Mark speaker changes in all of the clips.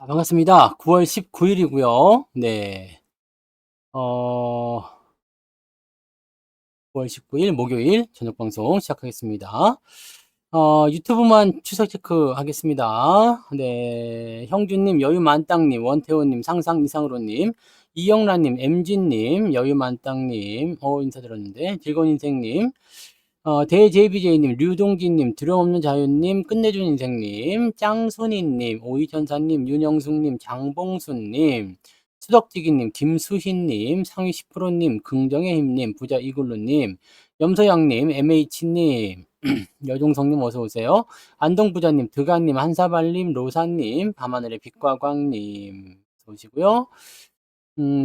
Speaker 1: 반갑습니다. 9월 19일이고요. 네. 어 9월 19일 목요일 저녁 방송 시작하겠습니다. 유튜브만 추석 체크하겠습니다. 네. 형준님, 여유만땅님, 원태호님, 상상 이상으로님, 이영란님, 엠진님, 여유만땅님, 인사드렸는데, 즐거운인생님, 대JBJ님, 류동진님, 두려움없는 자유님, 끝내준 인생님, 짱순이님, 오이전사님, 윤영숙님, 장봉순님, 수덕지기님, 김수희님, 상위 10%님, 긍정의 힘님, 부자 이글루님, 염소양님, MH님, 여종성님 어서오세요. 안동부자님, 드가님, 한사발님, 로사님, 밤하늘의 빛과 광님 오시고요.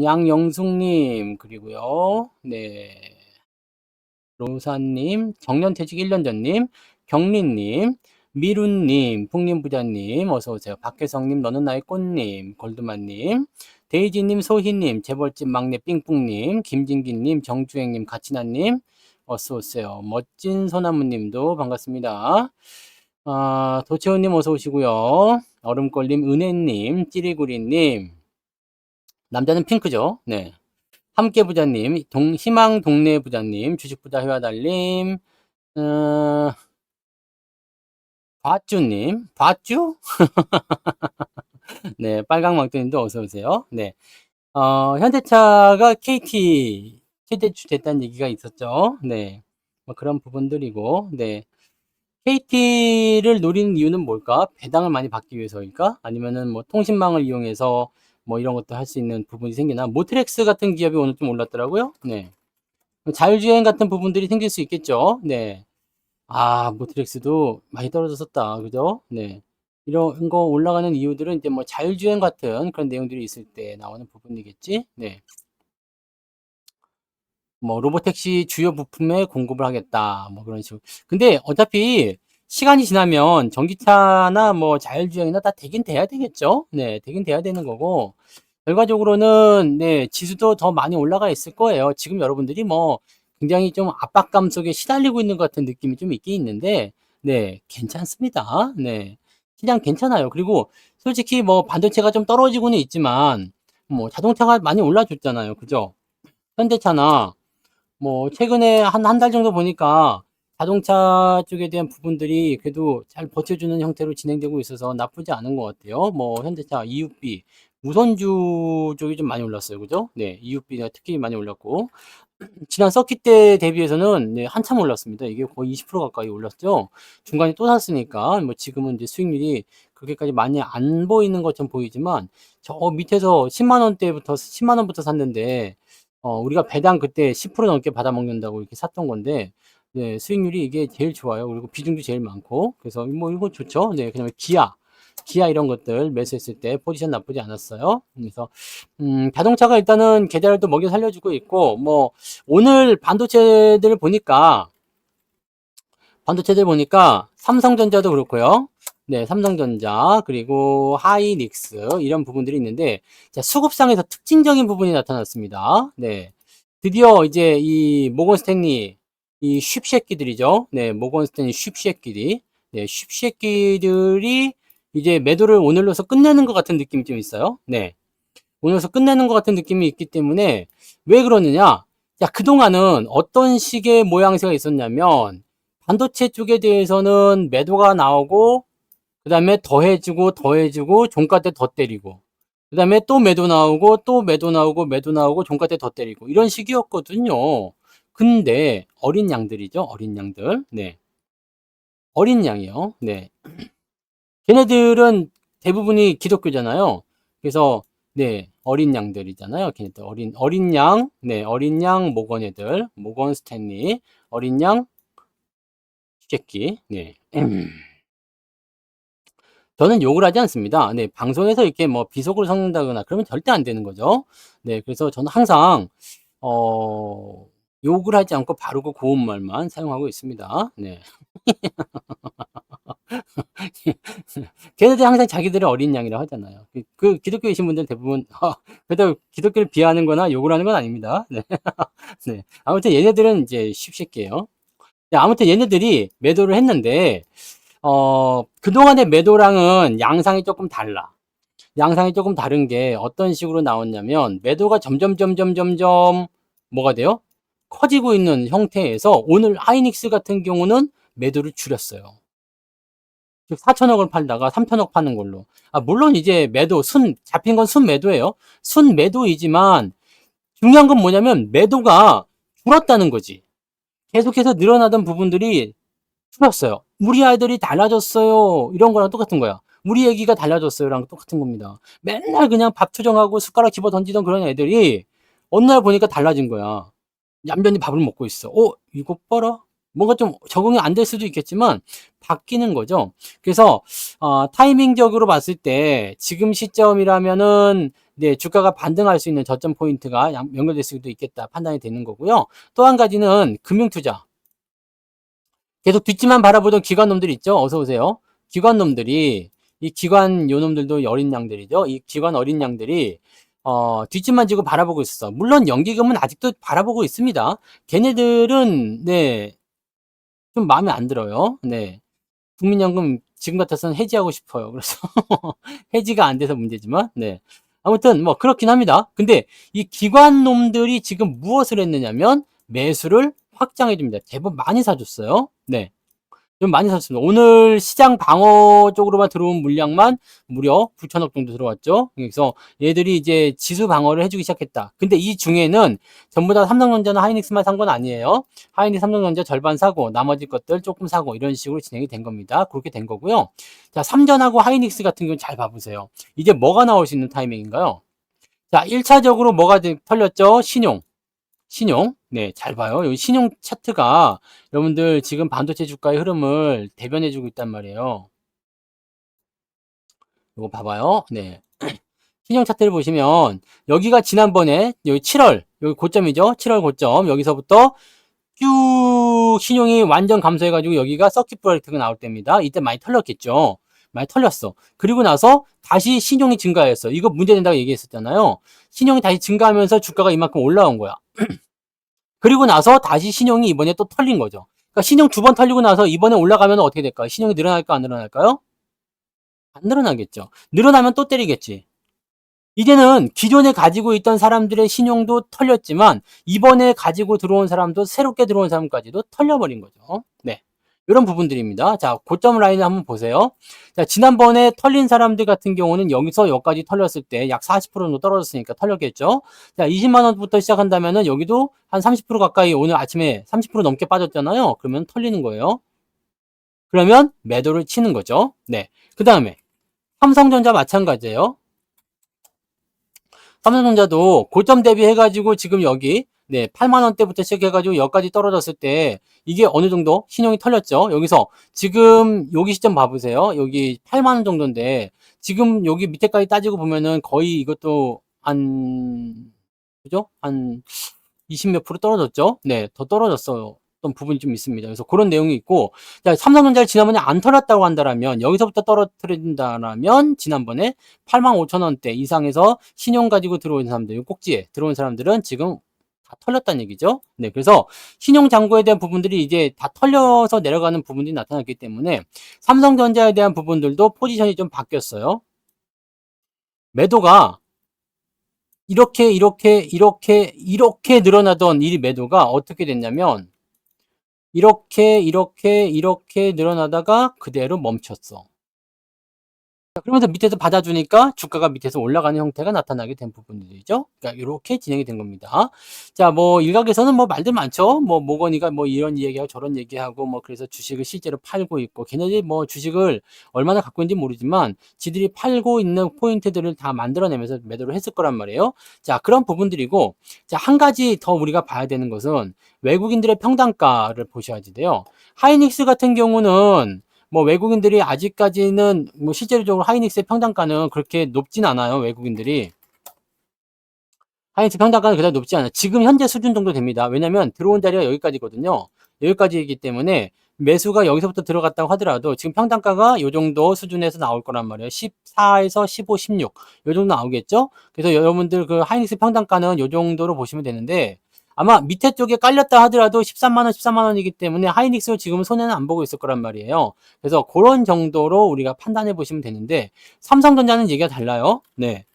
Speaker 1: 양영숙님, 그리고요. 네. 로사님, 정년퇴직 1년 전님, 경리님, 미룬님, 풍림부자님, 어서오세요. 박혜성님, 너는 나의 꽃님, 골드만님, 데이지님, 소희님, 재벌집 막내 삥뿡님, 김진기님, 정주행님, 가치나님, 어서오세요. 멋진 소나무님도 반갑습니다. 도채호님 어서오시고요. 얼음골님, 은혜님, 찌리구리님, 남자는 핑크죠. 네. 함께 부자님, 희망 동네 부자님, 주식부자 회화달님, 어, 밧주? 네, 빨강망토님도 어서오세요. 네. 현대차가 KT 최대주 됐다는 얘기가 있었죠. 네. 뭐 그런 부분들이고, 네. KT를 노리는 이유는 뭘까? 배당을 많이 받기 위해서일까? 아니면은 뭐 통신망을 이용해서 뭐 이런 것도 할 수 있는 부분이 생기나? 모트렉스 같은 기업이 오늘 좀 올랐더라고요. 네. 자율주행 같은 부분들이 생길 수 있겠죠. 네. 모트렉스도 많이 떨어졌었다. 그죠? 네. 이런 거 올라가는 이유들은 이제 뭐 자율주행 같은 그런 내용들이 있을 때 나오는 부분이겠지. 네. 뭐 로보택시 주요 부품에 공급을 하겠다. 뭐 그런 식으로. 근데 어차피 시간이 지나면 전기차나 뭐 자율주행이나 다 되긴 돼야 되겠죠. 네. 되긴 돼야 되는 거고. 결과적으로는 네, 지수도 더 많이 올라가 있을 거예요. 지금 여러분들이 뭐 굉장히 좀 압박감 속에 시달리고 있는 것 같은 느낌이 좀 있긴 있는데, 네, 괜찮습니다. 네, 시장 괜찮아요. 그리고 솔직히 뭐 반도체가 좀 떨어지고는 있지만, 뭐 자동차가 많이 올라줬잖아요. 그죠? 현대차나 뭐 최근에 한 달 정도 보니까 자동차 쪽에 대한 부분들이 그래도 잘 버텨주는 형태로 진행되고 있어서 나쁘지 않은 것 같아요. 뭐 현대차 EUB 무선주 쪽이 좀 많이 올랐어요. 그죠? 네, EUB가 특히 많이 올랐고 지난 서킷 때 대비해서는 네, 한참 올랐습니다. 이게 거의 20% 가까이 올랐죠. 중간에 또 샀으니까 뭐 지금은 이제 수익률이 그렇게까지 많이 안 보이는 것처럼 보이지만 저 밑에서 10만 원대부터 10만 원부터 샀는데 우리가 배당 그때 10% 넘게 받아 먹는다고 이렇게 샀던 건데 네, 수익률이 이게 제일 좋아요. 그리고 비중도 제일 많고 그래서 뭐 이거 좋죠. 네, 그다음에 기아 이런 것들 매수했을 때 포지션 나쁘지 않았어요. 그래서 자동차가 일단은 계좌를 먹여 살려주고 있고 뭐 오늘 반도체들 보니까 삼성전자도 그렇고요. 네, 삼성전자 그리고 하이닉스 이런 부분들이 있는데 자, 수급상에서 특징적인 부분이 나타났습니다. 네, 드디어 이제 이 모건 스탠리 이 쉽새끼들이죠. 네, 모건 스탠리 쉽새끼들이 네, 쉽새끼들이 이제 매도를 오늘로서 끝내는 것 같은 느낌이 좀 있어요. 네, 오늘로서 끝내는 것 같은 느낌이 있기 때문에 왜 그러느냐? 야, 그동안은 어떤 식의 모양새가 있었냐면 반도체 쪽에 대해서는 매도가 나오고 그 다음에 더해주고 종가 때 더 때리고 그 다음에 또 매도 나오고 또 매도 나오고 매도 나오고 종가 때 더 때리고 이런 식이었거든요. 근데 어린 양들이죠. 어린 양들. 네. 어린 양이요. 네. 걔네들은 대부분이 기독교잖아요. 그래서 네, 어린 양들이잖아요. 걔네들 어린 양, 네, 어린 양 모건 애들, 모건 스탠리, 어린 양 새끼. 네. 저는 욕을 하지 않습니다. 네, 방송에서 이렇게 뭐 비속어를 섞는다거나 그러면 절대 안 되는 거죠. 네, 그래서 저는 항상 어, 욕을 하지 않고 바르고 고운 말만 사용하고 있습니다. 네. 걔네들 항상 자기들을 어린 양이라고 하잖아요. 그 기독교이신 분들 대부분 그래도 기독교를 비하하는 거나 욕을 하는 건 아닙니다. 네. 네. 아무튼 얘네들은 이제 쉽게요. 아무튼 얘네들이 매도를 했는데 그동안의 매도랑은 양상이 조금 달라. 양상이 조금 다른 게 어떤 식으로 나왔냐면 매도가 점점 뭐가 돼요? 커지고 있는 형태에서 오늘 하이닉스 같은 경우는 매도를 줄였어요. 즉 4천억을 팔다가 3천억 파는 걸로. 물론 이제 매도 잡힌 건 순매도예요. 순매도이지만 중요한 건 뭐냐면 매도가 줄었다는 거지. 계속해서 늘어나던 부분들이 줄었어요. 우리 아이들이 달라졌어요. 이런 거랑 똑같은 거야. 우리 애기가 달라졌어요랑 똑같은 겁니다. 맨날 그냥 밥 투정하고 숟가락 집어 던지던 그런 애들이 어느 날 보니까 달라진 거야. 얌전히 밥을 먹고 있어. 이거 봐라. 뭔가 좀 적응이 안 될 수도 있겠지만 바뀌는 거죠. 그래서 타이밍적으로 봤을 때 지금 시점이라면은 네, 주가가 반등할 수 있는 저점 포인트가 연결될 수도 있겠다 판단이 되는 거고요. 또 한 가지는 금융투자. 계속 뒷집만 바라보던 기관놈들 있죠? 어서 오세요. 기관놈들이 이 기관 요놈들도 어린 양들이죠. 이 기관 어린 양들이 뒷집만 지고 바라보고 있어. 물론 연기금은 아직도 바라보고 있습니다. 걔네들은 네, 좀 마음에 안 들어요. 네. 국민연금 지금 같아서는 해지하고 싶어요. 그래서 해지가 안 돼서 문제지만 네. 아무튼 뭐 그렇긴 합니다. 근데 이 기관 놈들이 지금 무엇을 했느냐면 매수를 확장해 줍니다. 제법 많이 사줬어요. 네. 좀 많이 샀습니다. 오늘 시장 방어 쪽으로만 들어온 물량만 무려 9천억 정도 들어왔죠. 그래서 얘들이 이제 지수 방어를 해주기 시작했다. 근데 이 중에는 전부 다 삼성전자나 하이닉스만 산 건 아니에요. 하이닉스, 삼성전자 절반 사고 나머지 것들 조금 사고 이런 식으로 진행이 된 겁니다. 그렇게 된 거고요. 자, 삼전하고 하이닉스 같은 경우는 잘 봐보세요. 이제 뭐가 나올 수 있는 타이밍인가요? 자, 1차적으로 뭐가 털렸죠? 신용. 네, 잘 봐요. 여기 신용 차트가 여러분들 지금 반도체 주가의 흐름을 대변해주고 있단 말이에요. 이거 봐봐요. 네. 신용 차트를 보시면 여기가 지난번에 여기 7월 여기 고점이죠. 7월 고점 여기서부터 쭉 신용이 완전 감소해가지고 여기가 서킷 브레이크가 나올 때입니다. 이때 많이 털렸겠죠. 많이 털렸어. 그리고 나서 다시 신용이 증가했어. 이거 문제된다고 얘기했었잖아요. 신용이 다시 증가하면서 주가가 이만큼 올라온 거야. 그리고 나서 다시 신용이 이번에 또 털린 거죠. 그러니까 신용 두 번 털리고 나서 이번에 올라가면 어떻게 될까요? 신용이 늘어날까 안 늘어날까요? 안 늘어나겠죠. 늘어나면 또 때리겠지. 이제는 기존에 가지고 있던 사람들의 신용도 털렸지만 이번에 가지고 들어온 사람도 새롭게 들어온 사람까지도 털려버린 거죠. 네. 이런 부분들입니다. 자, 고점 라인을 한번 보세요. 자, 지난번에 털린 사람들 같은 경우는 여기서 여기까지 털렸을 때 약 40% 정도 떨어졌으니까 털렸겠죠. 자, 20만 원부터 시작한다면은 여기도 한 30% 가까이 오늘 아침에 30% 넘게 빠졌잖아요. 그러면 털리는 거예요. 그러면 매도를 치는 거죠. 네. 그 다음에 삼성전자 마찬가지예요. 삼성전자도 고점 대비해가지고 지금 여기 네 8만원대부터 시작해가지고 여기까지 떨어졌을 때 이게 어느 정도 신용이 털렸죠. 여기서 지금 여기 시점 봐보세요. 여기 8만원 정도인데 지금 여기 밑에까지 따지고 보면은 거의 이것도 그죠? 한 20 몇 프로 떨어졌죠. 네, 더 떨어졌어요. 어떤 부분이 좀 있습니다. 그래서 그런 내용이 있고, 자, 삼성전자를 지난번에 안 털었다고 한다면, 여기서부터 떨어뜨린다면, 지난번에 85,000원대 이상에서 신용 가지고 들어온 사람들, 꼭지에 들어온 사람들은 지금 다 털렸다는 얘기죠. 네, 그래서 신용 잔고에 대한 부분들이 이제 다 털려서 내려가는 부분들이 나타났기 때문에 삼성전자에 대한 부분들도 포지션이 좀 바뀌었어요. 매도가 이렇게 늘어나던 이 매도가 어떻게 됐냐면 이렇게 늘어나다가 그대로 멈췄어. 그러면서 밑에서 받아주니까 주가가 밑에서 올라가는 형태가 나타나게 된 부분들이죠. 그러니까 이렇게 진행이 된 겁니다. 자, 뭐 일각에서는 뭐 말들 많죠. 뭐 모건이가 뭐 이런 얘기하고 저런 얘기하고 뭐 그래서 주식을 실제로 팔고 있고 걔네들이 뭐 주식을 얼마나 갖고 있는지 모르지만 지들이 팔고 있는 포인트들을 다 만들어내면서 매도를 했을 거란 말이에요. 자, 그런 부분들이고 자, 한 가지 더 우리가 봐야 되는 것은 외국인들의 평단가를 보셔야 돼요. 하이닉스 같은 경우는 뭐 외국인들이 아직까지는 뭐 실제적으로 하이닉스의 평단가는 그렇게 높진 않아요. 외국인들이 하이닉스 평단가는 그다지 높지 않아요. 지금 현재 수준 정도 됩니다. 왜냐면 들어온 자리가 여기까지거든요. 여기까지이기 때문에 매수가 여기서부터 들어갔다고 하더라도 지금 평단가가 요 정도 수준에서 나올 거란 말이에요. 14에서 15, 16 요 정도 나오겠죠. 그래서 여러분들 그 하이닉스 평단가는 요 정도로 보시면 되는데 아마 밑에 쪽에 깔렸다 하더라도 13만 원, 13만 원이기 때문에 하이닉스 지금은 손해는 안 보고 있을 거란 말이에요. 그래서 그런 정도로 우리가 판단해 보시면 되는데 삼성전자는 얘기가 달라요. 네.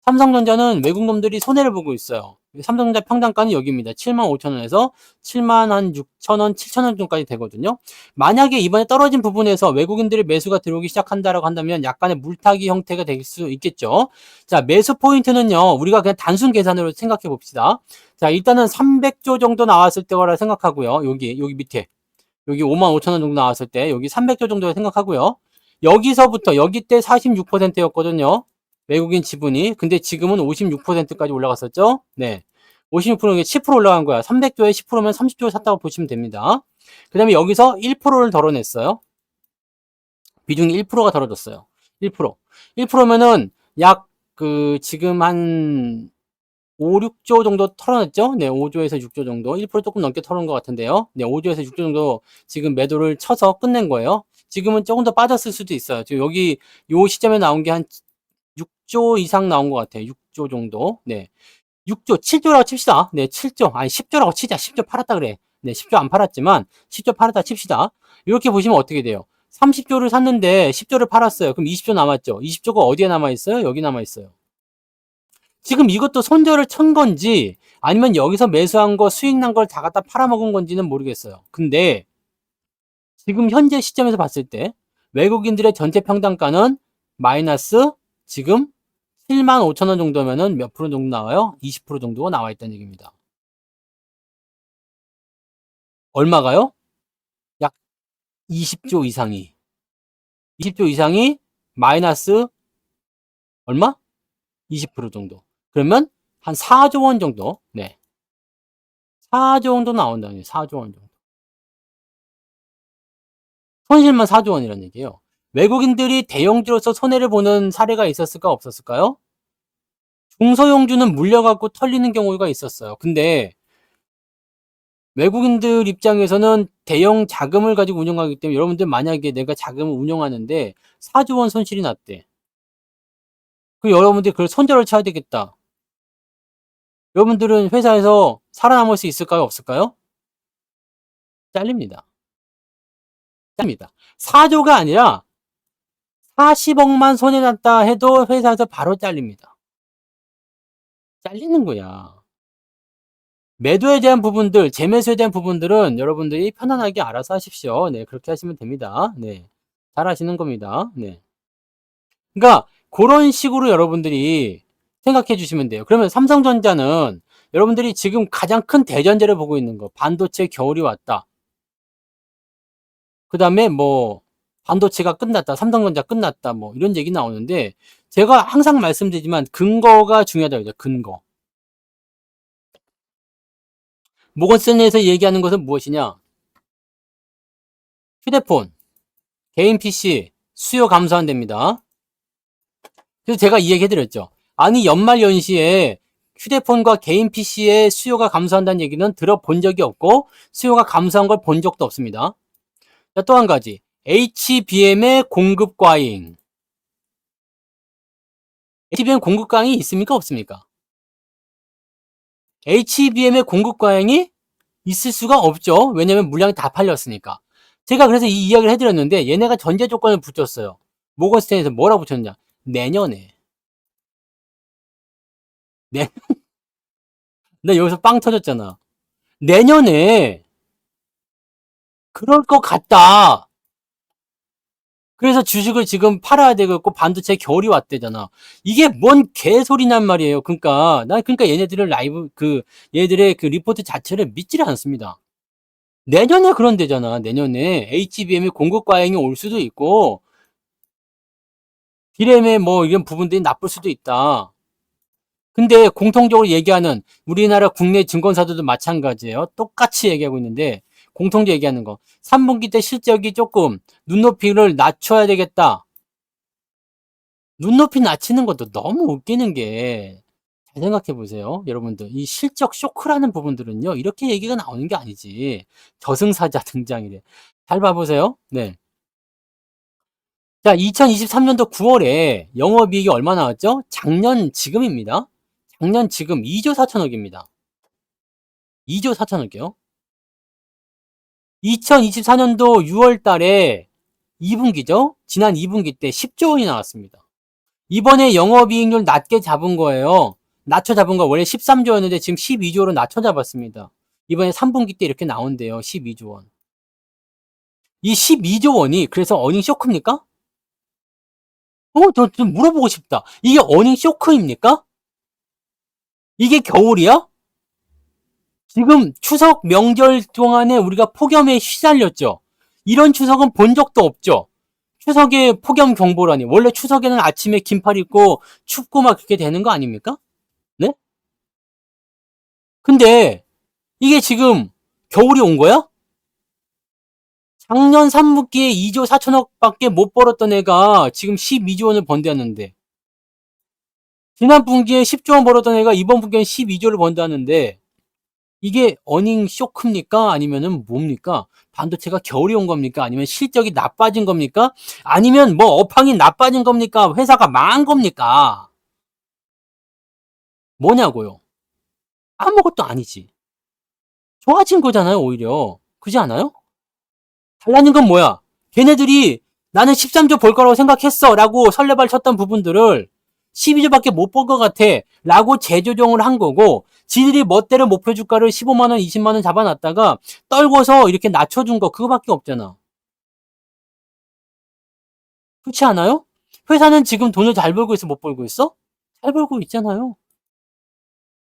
Speaker 1: 삼성전자는 외국 놈들이 손해를 보고 있어요. 삼성전자 평단가는 여기입니다. 75,000원에서 76,000원, 7,000원 정도까지 되거든요. 만약에 이번에 떨어진 부분에서 외국인들의 매수가 들어오기 시작한다라고 한다면 약간의 물타기 형태가 될 수 있겠죠. 자, 매수 포인트는요. 우리가 그냥 단순 계산으로 생각해 봅시다. 자, 일단은 300조 정도 나왔을 때라 생각하고요. 여기 밑에. 여기 55,000원 정도 나왔을 때 여기 300조 정도 생각하고요. 여기서부터 여기 때 46%였거든요. 외국인 지분이. 근데 지금은 56%까지 올라갔었죠. 네. 56%는 10% 올라간 거야. 300조에 10%면 30조 샀다고 보시면 됩니다. 그 다음에 여기서 1%를 덜어냈어요. 비중이 1%가 덜어졌어요. 1%. 1%면은 약 지금 한 5, 6조 정도 털어냈죠? 네, 5조에서 6조 정도. 1% 조금 넘게 털은 것 같은데요. 네, 5조에서 6조 정도 지금 매도를 쳐서 끝낸 거예요. 지금은 조금 더 빠졌을 수도 있어요. 지금 여기 요 시점에 나온 게 한 6조 이상 나온 것 같아요. 6조 정도. 네. 6조, 7조라고 칩시다. 네, 7조. 아니, 10조라고 치자. 10조 팔았다 그래. 네, 10조 안 팔았지만 10조 팔았다 칩시다. 이렇게 보시면 어떻게 돼요? 30조를 샀는데 10조를 팔았어요. 그럼 20조 남았죠? 20조가 어디에 남아있어요? 여기 남아있어요. 지금 이것도 손절을 천 건지 아니면 여기서 매수한 거 수익 난 걸 다 갖다 팔아먹은 건지는 모르겠어요. 근데 지금 현재 시점에서 봤을 때 외국인들의 전체 평단가는 마이너스 지금 75,000원 정도면은 몇 프로 정도 나와요? 20% 정도가 나와 있다는 얘기입니다. 얼마가요? 약 20조 이상이. 20조 이상이 마이너스 얼마? 20% 정도. 그러면 한 4조 원 정도. 네. 4조 정도 나온다는 얘기예요. 4조 원 정도. 손실만 4조 원이라는 얘기예요. 외국인들이 대형주로서 손해를 보는 사례가 있었을까 없었을까요? 중소형주는 물려갖고 털리는 경우가 있었어요. 근데 외국인들 입장에서는 대형 자금을 가지고 운영하기 때문에 여러분들 만약에 내가 자금을 운영하는데 4조 원 손실이 났대. 그 여러분들이 그걸 손절을 쳐야 되겠다. 여러분들은 회사에서 살아남을 수 있을까요? 없을까요? 잘립니다. 잘립니다. 4조가 아니라 40억만 손해났다 해도 회사에서 바로 잘립니다. 잘리는 거야. 매도에 대한 부분들, 재매수에 대한 부분들은 여러분들이 편안하게 알아서 하십시오. 네, 그렇게 하시면 됩니다. 네. 잘 하시는 겁니다. 네. 그러니까 그런 식으로 여러분들이 생각해 주시면 돼요. 그러면 삼성전자는 여러분들이 지금 가장 큰 대전제를 보고 있는 거. 반도체 겨울이 왔다. 그다음에 뭐 반도체가 끝났다. 삼성전자 끝났다. 뭐 이런 얘기 나오는데 제가 항상 말씀드리지만 근거가 중요하다고 그러죠. 근거. 모건스탠리에서 얘기하는 것은 무엇이냐? 휴대폰, 개인 PC 수요 감소한답니다. 그래서 제가 이 얘기 해드렸죠. 아니 연말 연시에 휴대폰과 개인 PC의 수요가 감소한다는 얘기는 들어본 적이 없고 수요가 감소한 걸 본 적도 없습니다. 자, 또 한 가지. HBM의 공급 과잉. HBM 공급 과잉이 있습니까? 없습니까? HBM의 공급 과잉이 있을 수가 없죠. 왜냐면 물량이 다 팔렸으니까. 제가 그래서 이 이야기를 해드렸는데 얘네가 전제 조건을 붙였어요. 모건스탠에서 뭐라고 붙였냐? 내년에. 내, 나 여기서 빵 터졌잖아. 내년에 그럴 것 같다. 그래서 주식을 지금 팔아야 되겠고 반도체 겨울이 왔대잖아. 이게 뭔 개소리냔 말이에요. 그러니까 얘네들은 얘네들의 그 리포트 자체를 믿지를 않습니다. 내년에 그런대잖아. 내년에 HBM의 공급 과잉이 올 수도 있고 디램의 뭐 이런 부분들이 나쁠 수도 있다. 근데 공통적으로 얘기하는 우리나라 국내 증권사들도 마찬가지예요. 똑같이 얘기하고 있는데 공통적으로 얘기하는 거. 3분기 때 실적이 조금 눈높이를 낮춰야 되겠다. 눈높이 낮추는 것도 너무 웃기는 게 잘 생각해 보세요. 여러분들 이 실적 쇼크라는 부분들은요. 이렇게 얘기가 나오는 게 아니지. 저승사자 등장이래. 잘 봐보세요. 네. 자, 2023년도 9월에 영업이익이 얼마 나왔죠? 작년 지금입니다. 작년 지금 2조 4천억입니다. 2조 4천억이요. 2024년도 6월 달에 2분기죠? 지난 2분기 때 10조 원이 나왔습니다. 이번에 영업이익률 낮게 잡은 거예요. 낮춰 잡은 거 원래 13조였는데 지금 12조로 낮춰 잡았습니다. 이번에 3분기 때 이렇게 나온대요. 12조 원. 이 12조 원이 그래서 어닝 쇼크입니까? 저 좀 물어보고 싶다. 이게 어닝 쇼크입니까? 이게 겨울이야? 지금 추석 명절 동안에 우리가 폭염에 시달렸죠. 이런 추석은 본 적도 없죠. 추석에 폭염 경보라니. 원래 추석에는 아침에 긴팔 입고 춥고 막 그렇게 되는 거 아닙니까? 네? 근데 이게 지금 겨울이 온 거야? 작년 3분기에 2조 4천억밖에 못 벌었던 애가 지금 12조 원을 번대었는데, 지난 분기에 10조 원 벌었던 애가 이번 분기에 12조를 번다는데, 이게 어닝 쇼크입니까? 아니면은 뭡니까? 반도체가 겨울이 온 겁니까? 아니면 실적이 나빠진 겁니까? 아니면 뭐 업황이 나빠진 겁니까? 회사가 망한 겁니까? 뭐냐고요? 아무것도 아니지. 좋아진 거잖아요, 오히려. 그지 않아요? 달라진 건 뭐야? 걔네들이 나는 13조 벌 거라고 생각했어 라고 설레발 쳤던 부분들을 12조밖에 못 벌 것 같아 라고 재조정을 한 거고, 지들이 멋대로 목표 주가를 15만원, 20만원 잡아놨다가 떨궈서 이렇게 낮춰준 거, 그거밖에 없잖아. 그렇지 않아요? 회사는 지금 돈을 잘 벌고 있어, 못 벌고 있어? 잘 벌고 있잖아요.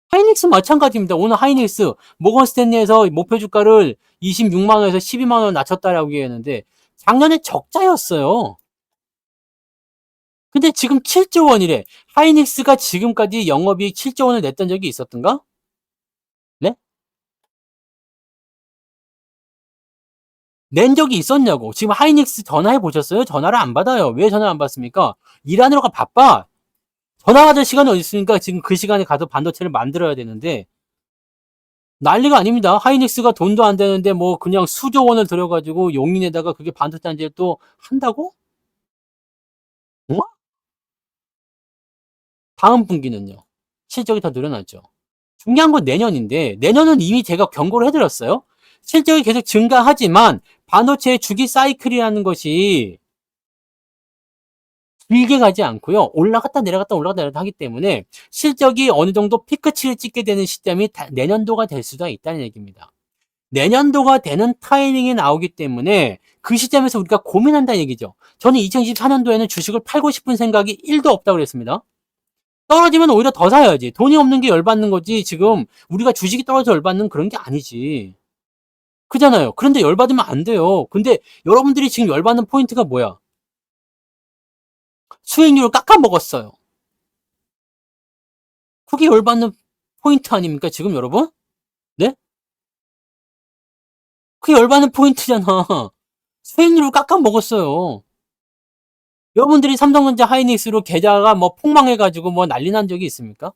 Speaker 1: 하이닉스 마찬가지입니다. 오늘 하이닉스 모건 스탠리에서 목표 주가를 26만 원에서 12만 원 낮췄다라고 얘기했는데 작년에 적자였어요. 근데 지금 7조 원이래. 하이닉스가 지금까지 영업이익 7조 원을 냈던 적이 있었던가? 네? 낸 적이 있었냐고. 지금 하이닉스 전화해 보셨어요? 전화를 안 받아요. 왜 전화 안 받습니까? 일하느라가 바빠. 전화 받을 시간이 어디 있으니까 지금 그 시간에 가서 반도체를 만들어야 되는데 난리가 아닙니다. 하이닉스가 돈도 안 되는데 뭐 그냥 수조 원을 들여가지고 용인에다가 그게 반도체 단지를 또 한다고? 어? 다음 분기는요. 실적이 더 늘어났죠. 중요한 건 내년인데 내년은 이미 제가 경고를 해드렸어요. 실적이 계속 증가하지만 반도체의 주기 사이클이라는 것이 길게 가지 않고요. 올라갔다 내려갔다 올라갔다 내려갔다 하기 때문에 실적이 어느 정도 피크치를 찍게 되는 시점이 내년도가 될 수가 있다는 얘기입니다. 내년도가 되는 타이밍이 나오기 때문에 그 시점에서 우리가 고민한다는 얘기죠. 저는 2024년도에는 주식을 팔고 싶은 생각이 1도 없다고 그랬습니다. 떨어지면 오히려 더 사야지. 돈이 없는 게 열받는 거지. 지금 우리가 주식이 떨어져 열받는 그런 게 아니지. 그잖아요. 그런데 열받으면 안 돼요. 근데 여러분들이 지금 열받는 포인트가 뭐야? 수익률을 깎아 먹었어요. 그게 열받는 포인트 아닙니까? 지금 여러분? 네? 그게 열받는 포인트잖아. 수익률을 깎아 먹었어요. 여러분들이 삼성전자 하이닉스로 계좌가 뭐 폭망해가지고 뭐 난리 난 적이 있습니까?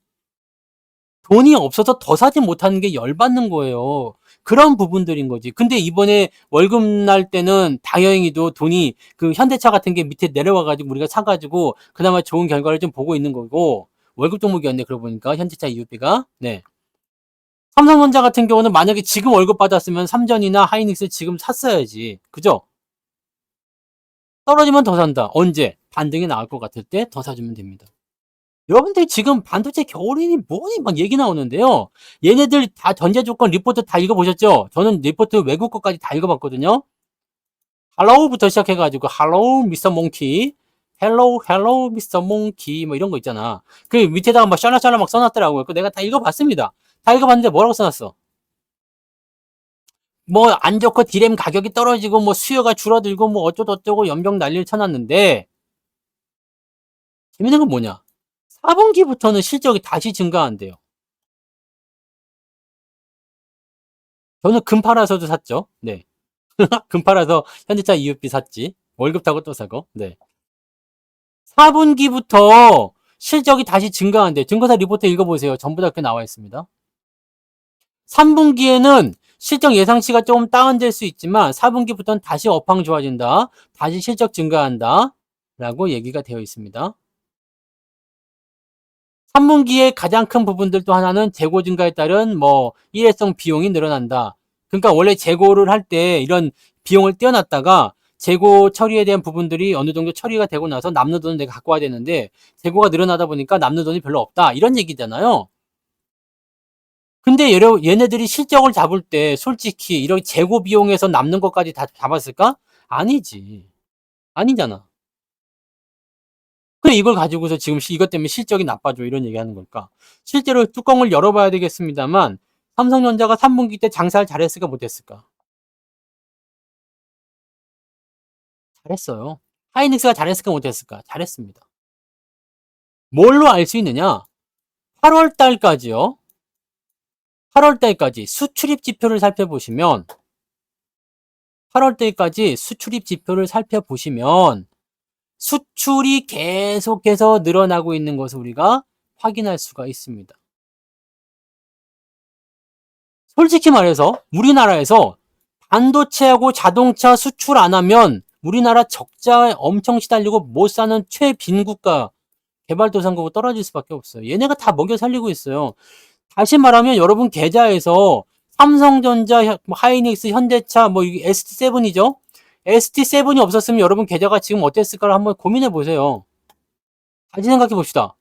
Speaker 1: 돈이 없어서 더 사지 못하는 게 열받는 거예요. 그런 부분들인 거지. 근데 이번에 월급 날 때는 다행히도 돈이 그 현대차 같은 게 밑에 내려와가지고 우리가 사가지고 그나마 좋은 결과를 좀 보고 있는 거고, 월급 종목이었네. 그러고 보니까 현대차 EUP가. 네. 삼성전자 같은 경우는 만약에 지금 월급 받았으면 삼전이나 하이닉스 지금 샀어야지. 그죠? 떨어지면 더 산다. 언제? 반등이 나올 것 같을 때 더 사주면 됩니다. 여러분들이 지금 반도체 겨울이니 뭐니 막 얘기 나오는데요. 얘네들 다 전제 조건 리포트 다 읽어보셨죠? 저는 리포트 외국 거까지 다 읽어봤거든요. 할로우부터 시작해가지고 할로우 미스터 몽키, 헬로우 미스터 몽키 뭐 이런 거 있잖아. 그 밑에다가 막 샬라샬라 막 써놨더라고요. 그 내가 다 읽어봤습니다. 다 읽어봤는데 뭐라고 써놨어? 뭐 안 좋고 디램 가격이 떨어지고 뭐 수요가 줄어들고 뭐 어쩌고저쩌고 연병 난리를 쳐놨는데 재밌는 건 뭐냐? 4분기부터는 실적이 다시 증가한대요. 저는 금 팔아서도 샀죠. 네. 금 팔아서 현대차 EUP 샀지. 월급 타고 또 사고. 네. 4분기부터 실적이 다시 증가한대. 증거사 리포트 읽어보세요. 전부 다 그렇게 나와 있습니다. 3분기에는 실적 예상치가 조금 다운될 수 있지만 4분기부터는 다시 업황 좋아진다. 다시 실적 증가한다. 라고 얘기가 되어 있습니다. 3분기의 가장 큰 부분들 또 하나는 재고 증가에 따른 뭐 일회성 비용이 늘어난다. 그러니까 원래 재고를 할 때 이런 비용을 떼어놨다가 재고 처리에 대한 부분들이 어느 정도 처리가 되고 나서 남는 돈을 내가 갖고 와야 되는데 재고가 늘어나다 보니까 남는 돈이 별로 없다. 이런 얘기잖아요. 근데 얘네들이 실적을 잡을 때 솔직히 이런 재고 비용에서 남는 것까지 다 잡았을까? 아니지. 아니잖아. 그래 이걸 가지고서 지금 이것 때문에 실적이 나빠져 이런 얘기하는 걸까? 실제로 뚜껑을 열어봐야 되겠습니다만 삼성전자가 3분기 때 장사를 잘했을까 못했을까? 잘했어요. 하이닉스가 잘했을까 못했을까? 잘했습니다. 뭘로 알 수 있느냐? 8월 달까지요. 8월 달까지 수출입 지표를 살펴보시면 8월 달까지 수출입 지표를 살펴보시면 수출이 계속해서 늘어나고 있는 것을 우리가 확인할 수가 있습니다. 솔직히 말해서 우리나라에서 반도체하고 자동차 수출 안 하면 우리나라 적자에 엄청 시달리고 못 사는 최빈국가 개발도상국으로 떨어질 수밖에 없어요. 얘네가 다 먹여 살리고 있어요. 다시 말하면 여러분 계좌에서 삼성전자, 하이닉스, 현대차, 뭐 ST7이죠. ST7이 없었으면 여러분 계좌가 지금 어땠을까를 한번 고민해 보세요. 다시 생각해 봅시다.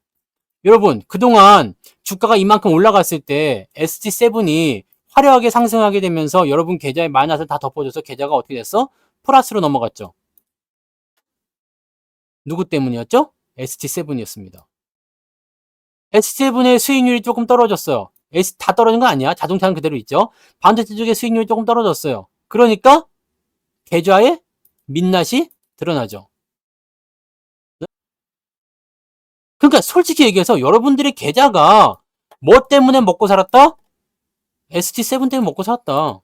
Speaker 1: 여러분 그동안 주가가 이만큼 올라갔을 때 ST7이 화려하게 상승하게 되면서 여러분 계좌에 마이너스를 다 덮어줘서 계좌가 어떻게 됐어? 플러스로 넘어갔죠. 누구 때문이었죠? ST7이었습니다. ST7의 수익률이 조금 떨어졌어요. 다 떨어진 거 아니야. 자동차는 그대로 있죠. 반도체 쪽의 수익률이 조금 떨어졌어요. 그러니까 계좌에 민낯이 드러나죠. 그러니까 솔직히 얘기해서 여러분들의 계좌가 뭐 때문에 먹고 살았다? ST7 때문에 먹고 살았다.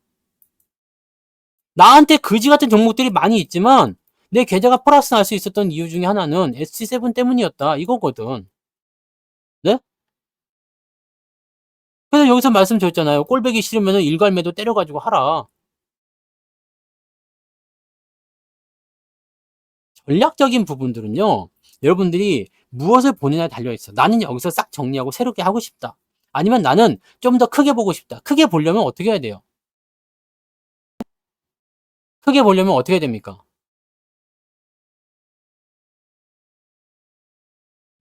Speaker 1: 나한테 그지 같은 종목들이 많이 있지만 내 계좌가 플러스 날 수 있었던 이유 중에 하나는 ST7 때문이었다. 이거거든. 네? 그래서 여기서 말씀드렸잖아요. 꼴배기 싫으면 일괄매도 때려가지고 하라. 전략적인 부분들은요. 여러분들이 무엇을 보느냐에 달려있어. 나는 여기서 싹 정리하고 새롭게 하고 싶다. 아니면 나는 좀 더 크게 보고 싶다. 크게 보려면 어떻게 해야 돼요? 크게 보려면 어떻게 해야 됩니까?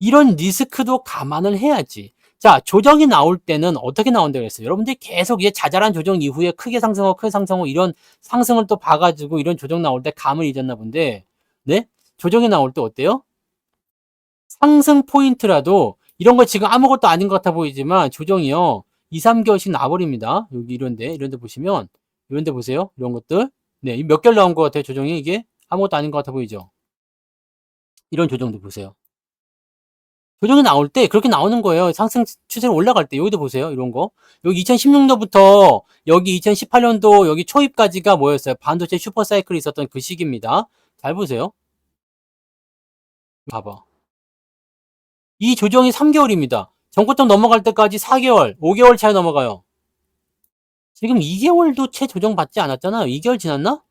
Speaker 1: 이런 리스크도 감안을 해야지. 자, 조정이 나올 때는 어떻게 나온다고 했어요? 여러분들이 계속 자잘한 조정 이후에 크게 상승하고 크게 상승하고 이런 상승을 또 봐가지고 이런 조정 나올 때 감을 잊었나 본데, 네? 조정이 나올 때 어때요? 상승 포인트라도 이런 거 지금 아무것도 아닌 것 같아 보이지만 조정이요. 2, 3개월씩 나버립니다. 여기 이런데 보시면, 이런데 보세요. 이런 것들. 네, 몇 개월 나온 것 같아요. 조정이 이게 아무것도 아닌 것 같아 보이죠? 이런 조정도 보세요. 조정이 나올 때 그렇게 나오는 거예요. 상승 추세로 올라갈 때. 여기도 보세요. 이런 거. 여기 2016년부터 여기 2018년도 여기 초입까지가 뭐였어요? 반도체 슈퍼사이클이 있었던 그 시기입니다. 잘 보세요. 봐봐. 이 조정이 3개월입니다. 전고점 넘어갈 때까지 4개월, 5개월 차에 넘어가요. 지금 2개월도 채 조정 받지 않았잖아요. 2개월 지났나?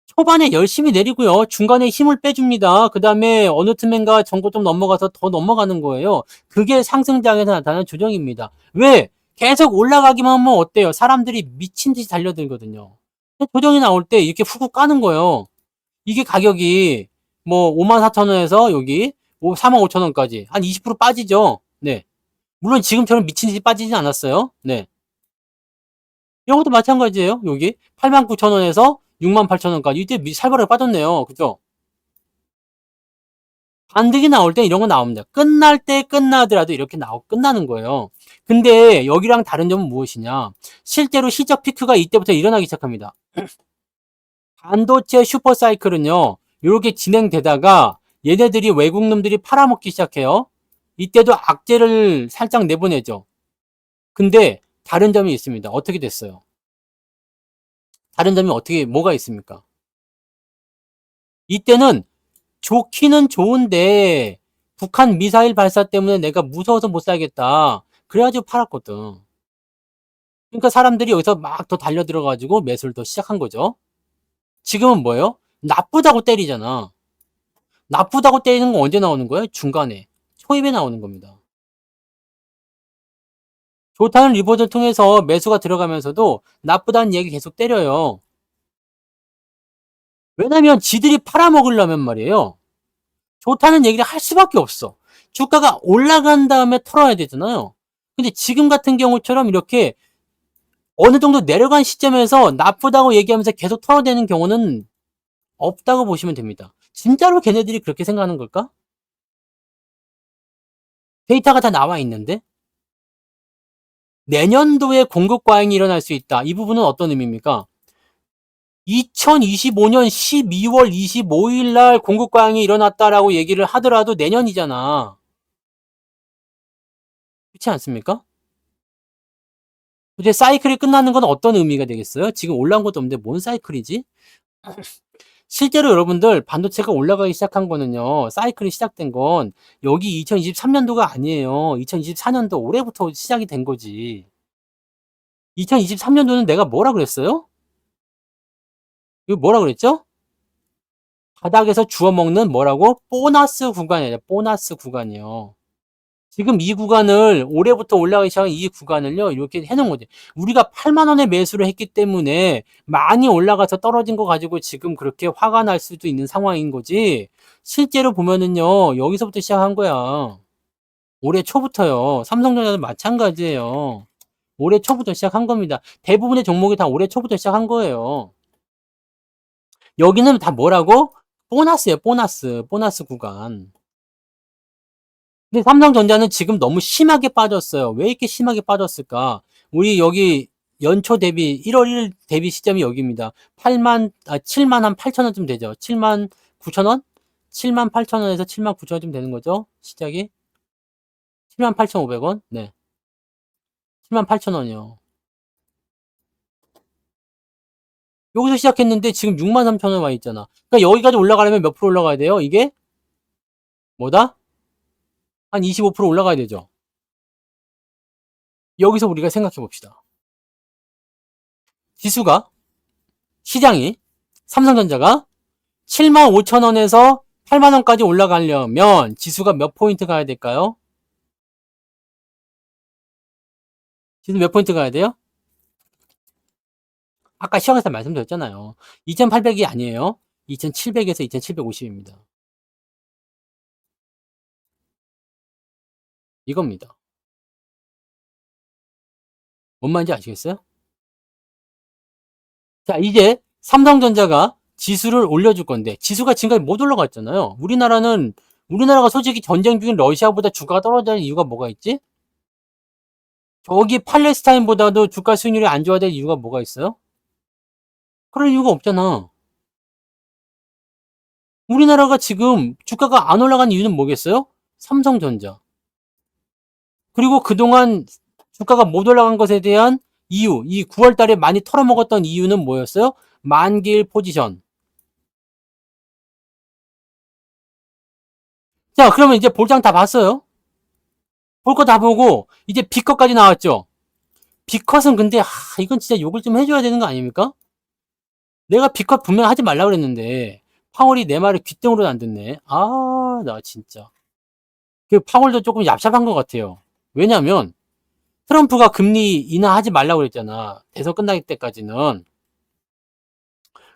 Speaker 1: 초반에 열심히 내리고요. 중간에 힘을 빼줍니다. 그 다음에 어느 틈엔가 전고점 넘어가서 더 넘어가는 거예요. 그게 상승장에서 나타나는 조정입니다. 왜? 계속 올라가기만 하면 어때요? 사람들이 미친 듯이 달려들거든요. 조정이 나올 때 이렇게 훅훅 까는 거예요. 이게 가격이 뭐 54,000원에서 여기 45,000원까지 한 20% 빠지죠. 네. 물론 지금처럼 미친 듯이 빠지진 않았어요. 네. 이런 것도 마찬가지예요. 여기 89,000원에서 68,000원까지 이때 살벌하게 빠졌네요. 그죠? 반등이 나올 때 이런 거 나옵니다. 끝날 때 끝나더라도 이렇게 끝나는 거예요. 근데 여기랑 다른 점은 무엇이냐? 실제로 시적 피크가 이때부터 일어나기 시작합니다. 반도체 슈퍼사이클은요. 이렇게 진행되다가 얘네들이 외국 놈들이 팔아먹기 시작해요. 이때도 악재를 살짝 내보내죠. 근데 다른 점이 있습니다. 어떻게 됐어요? 다른 점이 뭐가 있습니까? 이때는 좋기는 좋은데 북한 미사일 발사 때문에 내가 무서워서 못 살겠다. 그래가지고 팔았거든. 그러니까 사람들이 여기서 막 더 달려들어가지고 매수를 더 시작한 거죠. 지금은 뭐예요? 나쁘다고 때리잖아. 나쁘다고 때리는 건 언제 나오는 거예요? 중간에. 초입에 나오는 겁니다. 좋다는 리포트를 통해서 매수가 들어가면서도 나쁘다는 얘기 계속 때려요. 왜냐면 지들이 팔아먹으려면 말이에요. 좋다는 얘기를 할 수밖에 없어. 주가가 올라간 다음에 털어야 되잖아요. 근데 지금 같은 경우처럼 이렇게 어느 정도 내려간 시점에서 나쁘다고 얘기하면서 계속 털어대는 경우는 없다고 보시면 됩니다. 진짜로 걔네들이 그렇게 생각하는 걸까? 데이터가 다 나와 있는데 내년도에 공급 과잉이 일어날 수 있다. 이 부분은 어떤 의미입니까? 2025년 12월 25일 날 공급 과잉이 일어났다라고 얘기를 하더라도 내년이잖아. 그렇지 않습니까? 이제 사이클이 끝나는 건 어떤 의미가 되겠어요? 지금 올라온 것도 없는데 뭔 사이클이지? 실제로 여러분들 반도체가 올라가기 시작한 거는요. 사이클이 시작된 건 여기 2023년도가 아니에요. 2024년도 올해부터 시작이 된 거지. 2023년도는 내가 뭐라 그랬어요? 이거 뭐라 그랬죠? 바닥에서 주워먹는 뭐라고? 보너스 구간이에요. 보너스 구간이요. 지금 이 구간을 올해부터 올라가기 시작한 이 구간을요. 이렇게 해놓은 거지. 우리가 8만 원에 매수를 했기 때문에 많이 올라가서 떨어진 거 가지고 지금 그렇게 화가 날 수도 있는 상황인 거지. 실제로 보면은요. 여기서부터 시작한 거야. 올해 초부터요. 삼성전자도 마찬가지예요. 올해 초부터 시작한 겁니다. 대부분의 종목이 다 올해 초부터 시작한 거예요. 여기는 다 뭐라고? 보너스예요. 보너스. 보너스 구간. 근데 삼성전자는 지금 너무 심하게 빠졌어요. 왜 이렇게 심하게 빠졌을까? 우리 여기 연초 대비 1월 1일 대비 시점이 여기입니다. 7만 한 8천 원쯤 되죠. 7만 9천 원? 7만 8천 원에서 7만 9천 원쯤 되는 거죠. 시작이 7만 8,500원. 네. 7만 8천 원이요. 여기서 시작했는데 지금 6만 3천 원 와 있잖아. 그러니까 여기까지 올라가려면 몇 프로 올라가야 돼요? 이게 뭐다? 한 25% 올라가야 되죠. 여기서 우리가 생각해 봅시다. 지수가 시장이 삼성전자가 7만 5천 원에서 8만 원까지 올라가려면 지수가 몇 포인트 가야 될까요? 지수 몇 포인트 가야 돼요? 아까 시험에서 말씀드렸잖아요. 2800이 아니에요. 2700에서 2750입니다. 이겁니다. 뭔 말인지 아시겠어요? 자, 이제 삼성전자가 지수를 올려줄 건데 지수가 지금까지 못 올라갔잖아요. 우리나라가 솔직히 전쟁 중인 러시아보다 주가가 떨어질 이유가 뭐가 있지? 저기 팔레스타인보다도 주가 수익률이 안 좋아야 될 이유가 뭐가 있어요? 그럴 이유가 없잖아. 우리나라가 지금 주가가 안 올라간 이유는 뭐겠어요? 삼성전자. 그리고 그동안 주가가 못 올라간 것에 대한 이유, 이 9월 달에 많이 털어먹었던 이유는 뭐였어요? 만기일 포지션. 자, 그러면 이제 볼장 다 봤어요? 볼 거 다 보고 이제 B컷까지 나왔죠? B컷은 근데 이건 진짜 욕을 좀 해줘야 되는 거 아닙니까? 내가 B컷 분명 하지 말라 그랬는데 파월이 내 말을 귓등으로 안 듣네. 아, 나 진짜. 그 파월도 조금 얍삽한 것 같아요. 왜냐면 트럼프가 금리 인하하지 말라고 그랬잖아. 대선 끝날 때까지는.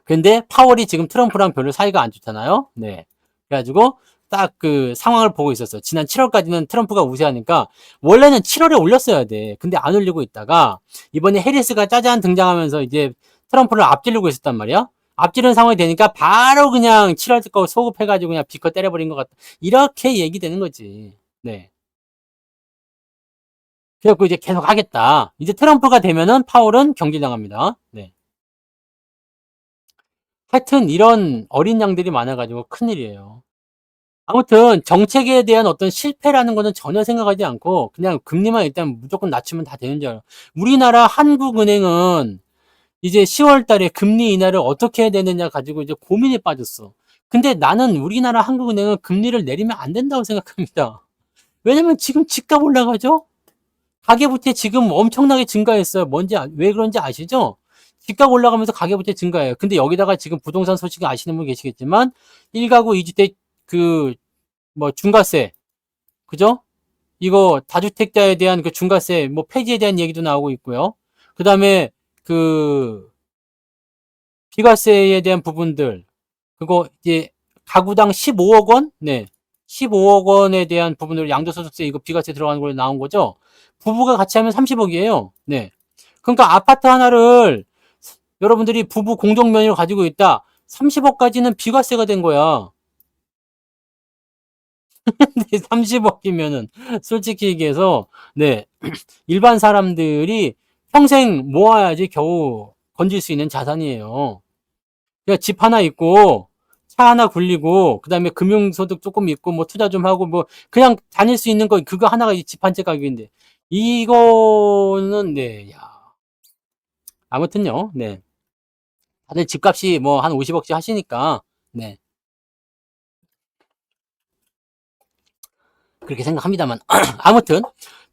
Speaker 1: 근데 파월이 지금 트럼프랑 별로 사이가 안 좋잖아요. 네. 그래가지고 딱 그 상황을 보고 있었어. 지난 7월까지는 트럼프가 우세하니까 원래는 7월에 올렸어야 돼. 근데 안 올리고 있다가 이번에 해리스가 짜잔 등장하면서 이제 트럼프를 앞지르고 있었단 말이야. 앞지르는 상황이 되니까 바로 그냥 7월 거 소급해가지고 그냥 비커 때려버린 것 같다. 이렇게 얘기되는 거지. 네. 그래갖고 이제 계속 하겠다. 이제 트럼프가 되면은 파월은 경질당합니다. 네. 하여튼 이런 어린 양들이 많아가지고 큰일이에요. 아무튼 정책에 대한 어떤 실패라는 거는 전혀 생각하지 않고 그냥 금리만 일단 무조건 낮추면 다 되는 줄 알아요. 우리나라 한국은행은 이제 10월 달에 금리 인하를 어떻게 해야 되느냐 가지고 이제 고민에 빠졌어. 근데 나는 우리나라 한국은행은 금리를 내리면 안 된다고 생각합니다. 왜냐면 지금 집값 올라가죠? 가계부채 지금 엄청나게 증가했어요. 왜 그런지 아시죠? 집값 올라가면서 가계부채 증가해요. 근데 여기다가 지금 부동산 소식 아시는 분 계시겠지만 1가구 2주택 그 뭐 중과세 그죠? 이거 다주택자에 대한 그 중과세 뭐 폐지에 대한 얘기도 나오고 있고요. 그 다음에 그 비과세에 대한 부분들, 그거 이제 가구당 15억 원? 네. 15억 원에 대한 부분으로 양도소득세 이거 비과세 들어가는 걸로 나온 거죠. 부부가 같이 하면 30억이에요. 네. 그러니까 아파트 하나를 여러분들이 부부 공동명의로 가지고 있다. 30억까지는 비과세가 된 거야. 30억이면은 솔직히 얘기해서 네. 일반 사람들이 평생 모아야지 겨우 건질 수 있는 자산이에요. 그러니까 집 하나 있고 차 하나 굴리고 그다음에 금융소득 조금 있고 뭐 투자 좀 하고 뭐 그냥 다닐 수 있는 거 그거 하나가 집 한 채 가격인데 이거는 네. 야. 아무튼요. 네. 다들 집값이 뭐 한 50억씩 하시니까 네. 그렇게 생각합니다만 아무튼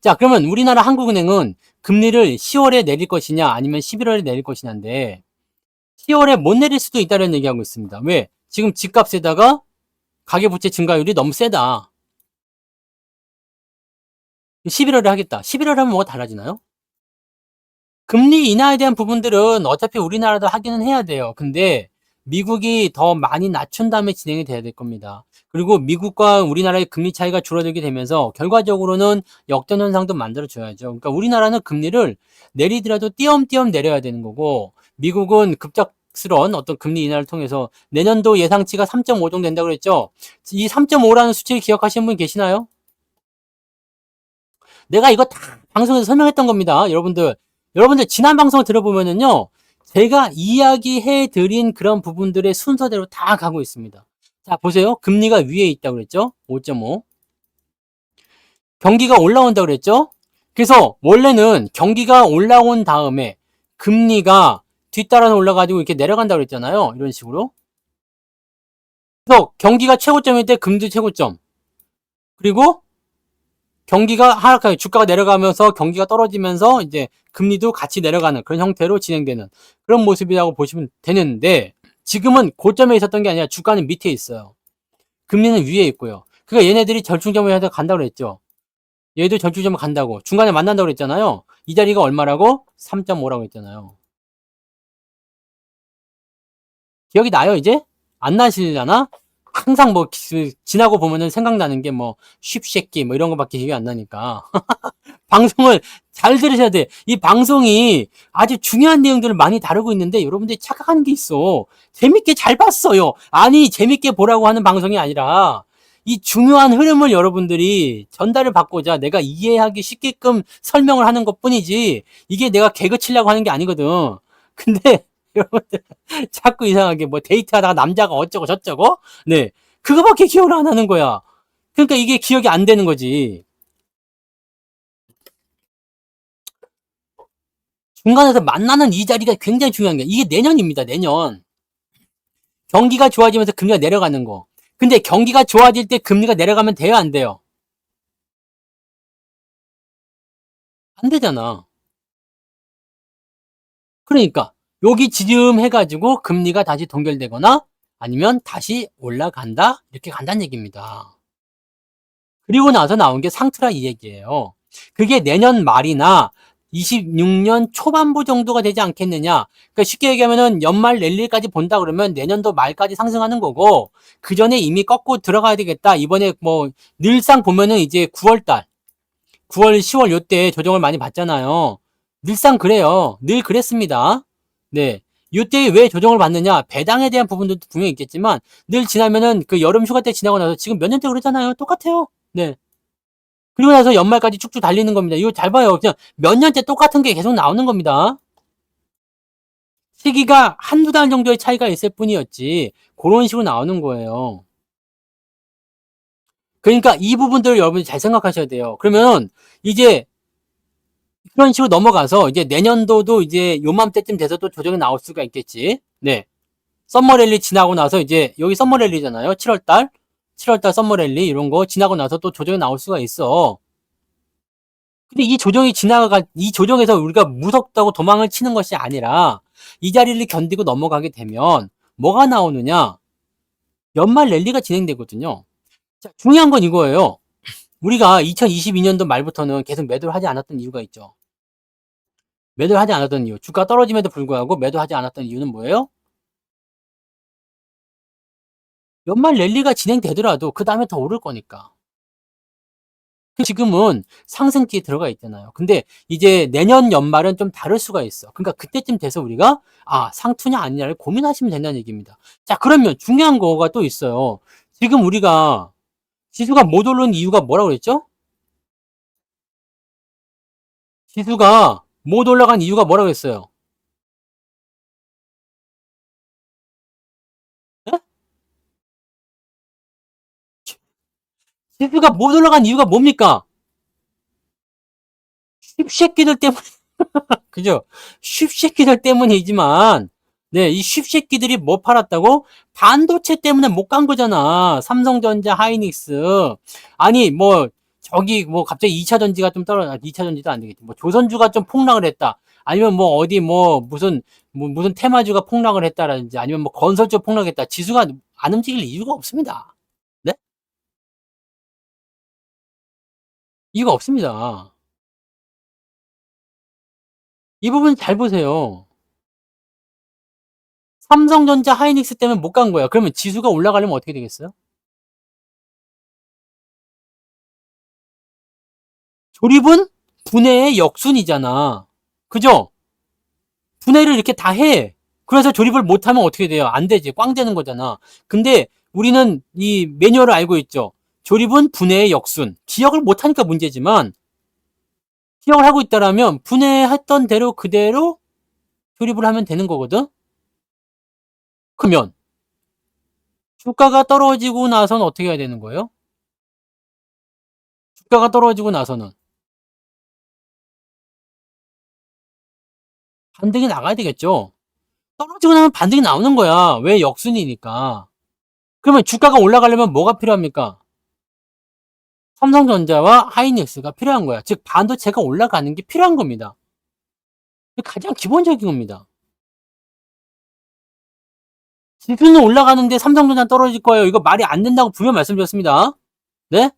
Speaker 1: 자 그러면 우리나라 한국은행은 금리를 10월에 내릴 것이냐 아니면 11월에 내릴 것이냐인데 10월에 못 내릴 수도 있다는 얘기하고 있습니다. 왜? 지금 집값에다가 가계부채 증가율이 너무 세다. 11월에 하겠다. 11월에 하면 뭐가 달라지나요? 금리 인하에 대한 부분들은 어차피 우리나라도 하기는 해야 돼요. 근데 미국이 더 많이 낮춘 다음에 진행이 돼야 될 겁니다. 그리고 미국과 우리나라의 금리 차이가 줄어들게 되면서 결과적으로는 역전 현상도 만들어줘야죠. 그러니까 우리나라는 금리를 내리더라도 띄엄띄엄 내려야 되는 거고 미국은 급작스러운 어떤 금리 인하를 통해서 내년도 예상치가 3.5 정도 된다고 그랬죠. 이 3.5라는 수치를 기억하시는 분 계시나요? 내가 이거 다 방송에서 설명했던 겁니다. 여러분들 지난 방송을 들어보면은요. 제가 이야기해 드린 그런 부분들의 순서대로 다 가고 있습니다. 자, 보세요. 금리가 위에 있다고 그랬죠? 5.5. 경기가 올라온다고 그랬죠? 그래서 원래는 경기가 올라온 다음에 금리가 뒤따라서 올라가지고 이렇게 내려간다고 그랬잖아요. 이런 식으로. 그래서 경기가 최고점일 때 금리 최고점. 그리고 경기가 하락하게 주가가 내려가면서 경기가 떨어지면서 이제 금리도 같이 내려가는 그런 형태로 진행되는 그런 모습이라고 보시면 되는데 지금은 고점에 있었던 게 아니라 주가는 밑에 있어요. 금리는 위에 있고요. 그러니까 얘네들이 절충점을 간다고 그랬죠. 얘도 절충점을 간다고 중간에 만난다고 그랬잖아요. 이 자리가 얼마라고? 3.5라고 했잖아요. 기억이 나요 이제? 안 나시려나? 항상 뭐 지나고 보면은 생각나는 게 뭐 쉽새끼 뭐 이런 거밖에 기억이 안 나니까 방송을 잘 들으셔야 돼. 이 방송이 아주 중요한 내용들을 많이 다루고 있는데 여러분들이 착각하는 게 있어. 재밌게 잘 봤어요. 아니 재밌게 보라고 하는 방송이 아니라 이 중요한 흐름을 여러분들이 전달을 받고자 내가 이해하기 쉽게끔 설명을 하는 것뿐이지 이게 내가 개그 치려고 하는 게 아니거든. 근데 여러분들 자꾸 이상하게 뭐 데이트하다가 남자가 어쩌고 저쩌고 네 그거밖에 기억을 안 하는 거야. 그러니까 이게 기억이 안 되는 거지. 중간에서 만나는 이 자리가 굉장히 중요한 게 이게 내년입니다. 내년. 경기가 좋아지면서 금리가 내려가는 거. 근데 경기가 좋아질 때 금리가 내려가면 돼요, 안 돼요? 안 되잖아. 그러니까 여기 지금 해가지고 금리가 다시 동결되거나 아니면 다시 올라간다 이렇게 간다는 얘기입니다. 그리고 나서 나온 게 상트라 이 얘기예요. 그게 내년 말이나 26년 초반부 정도가 되지 않겠느냐. 그러니까 쉽게 얘기하면은 연말 랠리까지 본다 그러면 내년도 말까지 상승하는 거고 그 전에 이미 꺾고 들어가야 되겠다. 이번에 뭐 늘상 보면은 이제 9월 10월 요때 조정을 많이 받잖아요. 늘상 그래요. 늘 그랬습니다. 네. 요때 왜 조정을 받느냐? 배당에 대한 부분도 분명히 있겠지만 늘 지나면은 그 여름 휴가 때 지나고 나서 지금 몇 년째 그러잖아요. 똑같아요. 네. 그리고 나서 연말까지 쭉쭉 달리는 겁니다. 이거 잘 봐요. 그냥 몇 년째 똑같은 게 계속 나오는 겁니다. 시기가 한두 달 정도의 차이가 있을 뿐이었지. 그런 식으로 나오는 거예요. 그러니까 이 부분들을 여러분이 잘 생각하셔야 돼요. 그러면 이제 그런 식으로 넘어가서 이제 내년도도 이제 요맘때쯤 돼서 또 조정이 나올 수가 있겠지. 네. 썸머랠리 지나고 나서 이제 여기 썸머랠리잖아요. 7월달 썸머랠리 이런 거 지나고 나서 또 조정이 나올 수가 있어. 근데 이 조정에서 우리가 무섭다고 도망을 치는 것이 아니라 이 자리를 견디고 넘어가게 되면 뭐가 나오느냐? 연말 랠리가 진행되거든요. 자, 중요한 건 이거예요. 우리가 2022년도 말부터는 계속 매도를 하지 않았던 이유가 있죠. 매도를 하지 않았던 이유. 주가 떨어짐에도 불구하고 매도하지 않았던 이유는 뭐예요? 연말 랠리가 진행되더라도 그 다음에 더 오를 거니까. 지금은 상승기에 들어가 있잖아요. 근데 이제 내년 연말은 좀 다를 수가 있어. 그러니까 그때쯤 돼서 우리가 상투냐 아니냐를 고민하시면 된다는 얘기입니다. 자, 그러면 중요한 거가 또 있어요. 지금 우리가 지수가 못 오르는 이유가 뭐라고 그랬죠? 지수가 못 올라간 이유가 뭐라고 했어요? 네? 지수가 못 올라간 이유가 뭡니까? 씹새끼들 때문에 그죠? 쉽새끼들 때문이지만, 네, 이 쉽새끼들이 뭐 팔았다고? 반도체 때문에 못 간 거잖아. 삼성전자, 하이닉스. 아니, 뭐, 저기, 뭐, 갑자기 2차 전지가 좀 떨어져, 2차 전지도 안 되겠지. 뭐, 조선주가 좀 폭락을 했다. 아니면 뭐, 어디 뭐, 무슨 테마주가 폭락을 했다라든지, 아니면 뭐, 건설주 폭락했다. 지수가 안 움직일 이유가 없습니다. 네? 이유가 없습니다. 이 부분 잘 보세요. 삼성전자, 하이닉스 때문에 못 간 거야. 그러면 지수가 올라가려면 어떻게 되겠어요? 조립은 분해의 역순이잖아. 그죠? 분해를 이렇게 다 해. 그래서 조립을 못하면 어떻게 돼요? 안 되지. 꽝 되는 거잖아. 근데 우리는 이 매뉴얼을 알고 있죠. 조립은 분해의 역순. 기억을 못하니까 문제지만 기억을 하고 있다라면 분해했던 대로 그대로 조립을 하면 되는 거거든. 그러면 주가가 떨어지고 나서는 어떻게 해야 되는 거예요? 주가가 떨어지고 나서는 반등이 나가야 되겠죠. 떨어지고 나면 반등이 나오는 거야. 왜? 역순이니까. 그러면 주가가 올라가려면 뭐가 필요합니까? 삼성전자와 하이닉스가 필요한 거야. 즉 반도체가 올라가는 게 필요한 겁니다. 가장 기본적인 겁니다. 지수는 올라가는데 삼성전자 떨어질 거예요. 이거 말이 안 된다고 분명 말씀드렸습니다. 네?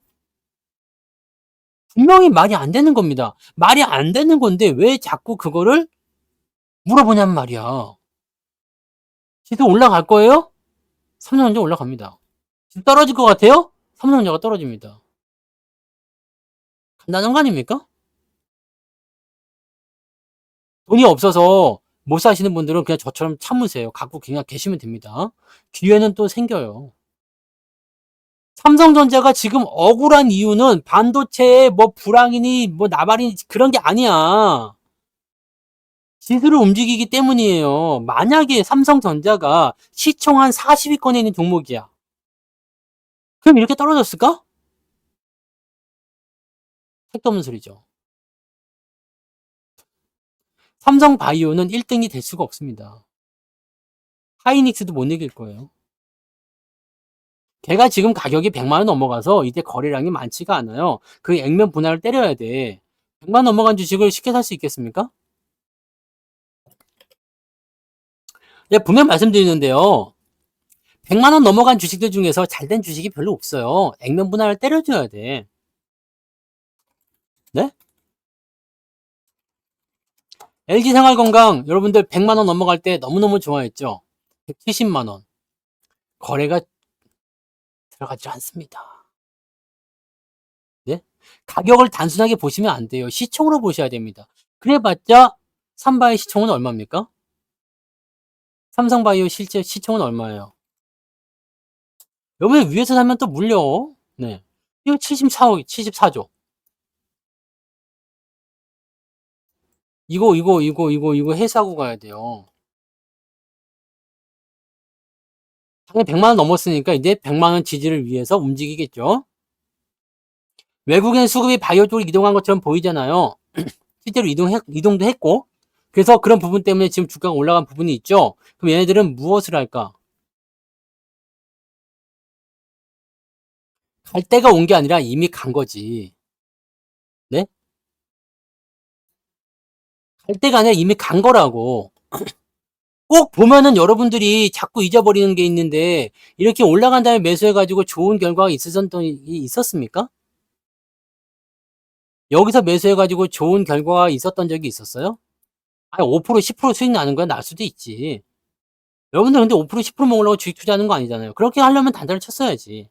Speaker 1: 분명히 말이 안 되는 겁니다. 말이 안 되는 건데 왜 자꾸 그거를 물어보냔 말이야. 지수 올라갈 거예요? 삼성전자 올라갑니다. 지수 떨어질 것 같아요? 삼성전자가 떨어집니다. 간단한 거 아닙니까? 돈이 없어서 못 사시는 분들은 그냥 저처럼 참으세요. 갖고 그냥 계시면 됩니다. 기회는 또 생겨요. 삼성전자가 지금 억울한 이유는 반도체에 뭐 불황이니 뭐 나발이니 그런 게 아니야. 지수를 움직이기 때문이에요. 만약에 삼성전자가 시총 한 40위권에 있는 종목이야. 그럼 이렇게 떨어졌을까? 택도 없는 소리죠. 삼성바이오는 1등이 될 수가 없습니다. 하이닉스도 못 이길 거예요. 걔가 지금 가격이 100만 원 넘어가서 이제 거래량이 많지가 않아요. 그 액면 분할을 때려야 돼. 100만 원 넘어간 주식을 쉽게 살 수 있겠습니까? 네, 분명 말씀드리는데요. 100만 원 넘어간 주식들 중에서 잘된 주식이 별로 없어요. 액면 분할을 때려줘야 돼. 네? LG생활건강 여러분들 100만 원 넘어갈 때 너무너무 좋아했죠. 170만 원. 거래가 들어가지 않습니다. 네? 가격을 단순하게 보시면 안 돼요. 시총으로 보셔야 됩니다. 그래봤자 삼바의 시총은 얼마입니까? 삼성바이오 실제 시총은 얼마예요? 여러분 위에서 사면 또 물려. 네. 이거 74조. 이거 해소하고 가야 돼요. 당연히 100만 원 넘었으니까 이제 100만 원 지지를 위해서 움직이겠죠. 외국인 수급이 바이오 쪽으로 이동한 것처럼 보이잖아요. 실제로 이동도 했고. 그래서 그런 부분 때문에 지금 주가가 올라간 부분이 있죠. 그럼 얘네들은 무엇을 할까? 갈 때가 온 게 아니라 이미 간 거지. 네? 갈 때가 아니라 이미 간 거라고. 꼭 보면은 여러분들이 자꾸 잊어버리는 게 있는데 이렇게 올라간 다음에 매수해가지고 좋은 결과가 있었습니까? 여기서 매수해가지고 좋은 결과가 있었던 적이 있었어요? 아니, 5%, 10% 수익 나는 거야? 날 수도 있지. 여러분들 근데 5%, 10% 먹으려고 주식 투자하는 거 아니잖아요. 그렇게 하려면 단타를 쳤어야지.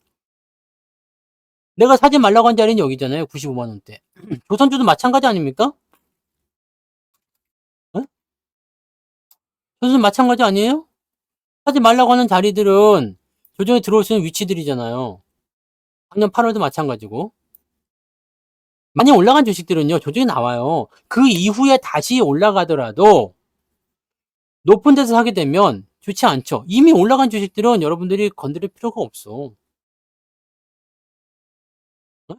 Speaker 1: 내가 사지 말라고 한 자리는 여기잖아요. 95만 원대. 조선주도 마찬가지 아닙니까? 응? 조선 마찬가지 아니에요? 사지 말라고 하는 자리들은 조정에 들어올 수 있는 위치들이잖아요. 작년 8월도 마찬가지고. 많이 올라간 주식들은요, 조정이 나와요. 그 이후에 다시 올라가더라도 높은 데서 사게 되면 좋지 않죠. 이미 올라간 주식들은 여러분들이 건드릴 필요가 없어. 어?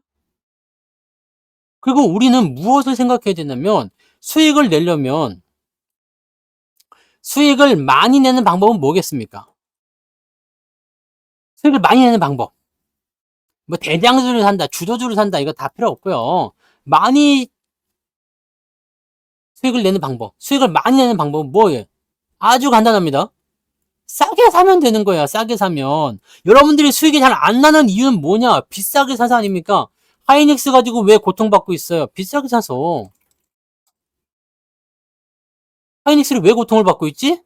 Speaker 1: 그리고 우리는 무엇을 생각해야 되냐면 수익을 내려면 수익을 많이 내는 방법은 뭐겠습니까? 수익을 많이 내는 방법. 뭐 대장주를 산다, 주도주를 산다 이거 다 필요 없고요. 많이 수익을 내는 방법. 수익을 많이 내는 방법은 뭐예요? 아주 간단합니다. 싸게 사면 되는 거야. 싸게 사면. 여러분들이 수익이 잘 안 나는 이유는 뭐냐? 비싸게 사서 아닙니까? 하이닉스 가지고 왜 고통받고 있어요? 비싸게 사서. 하이닉스를 왜 고통을 받고 있지?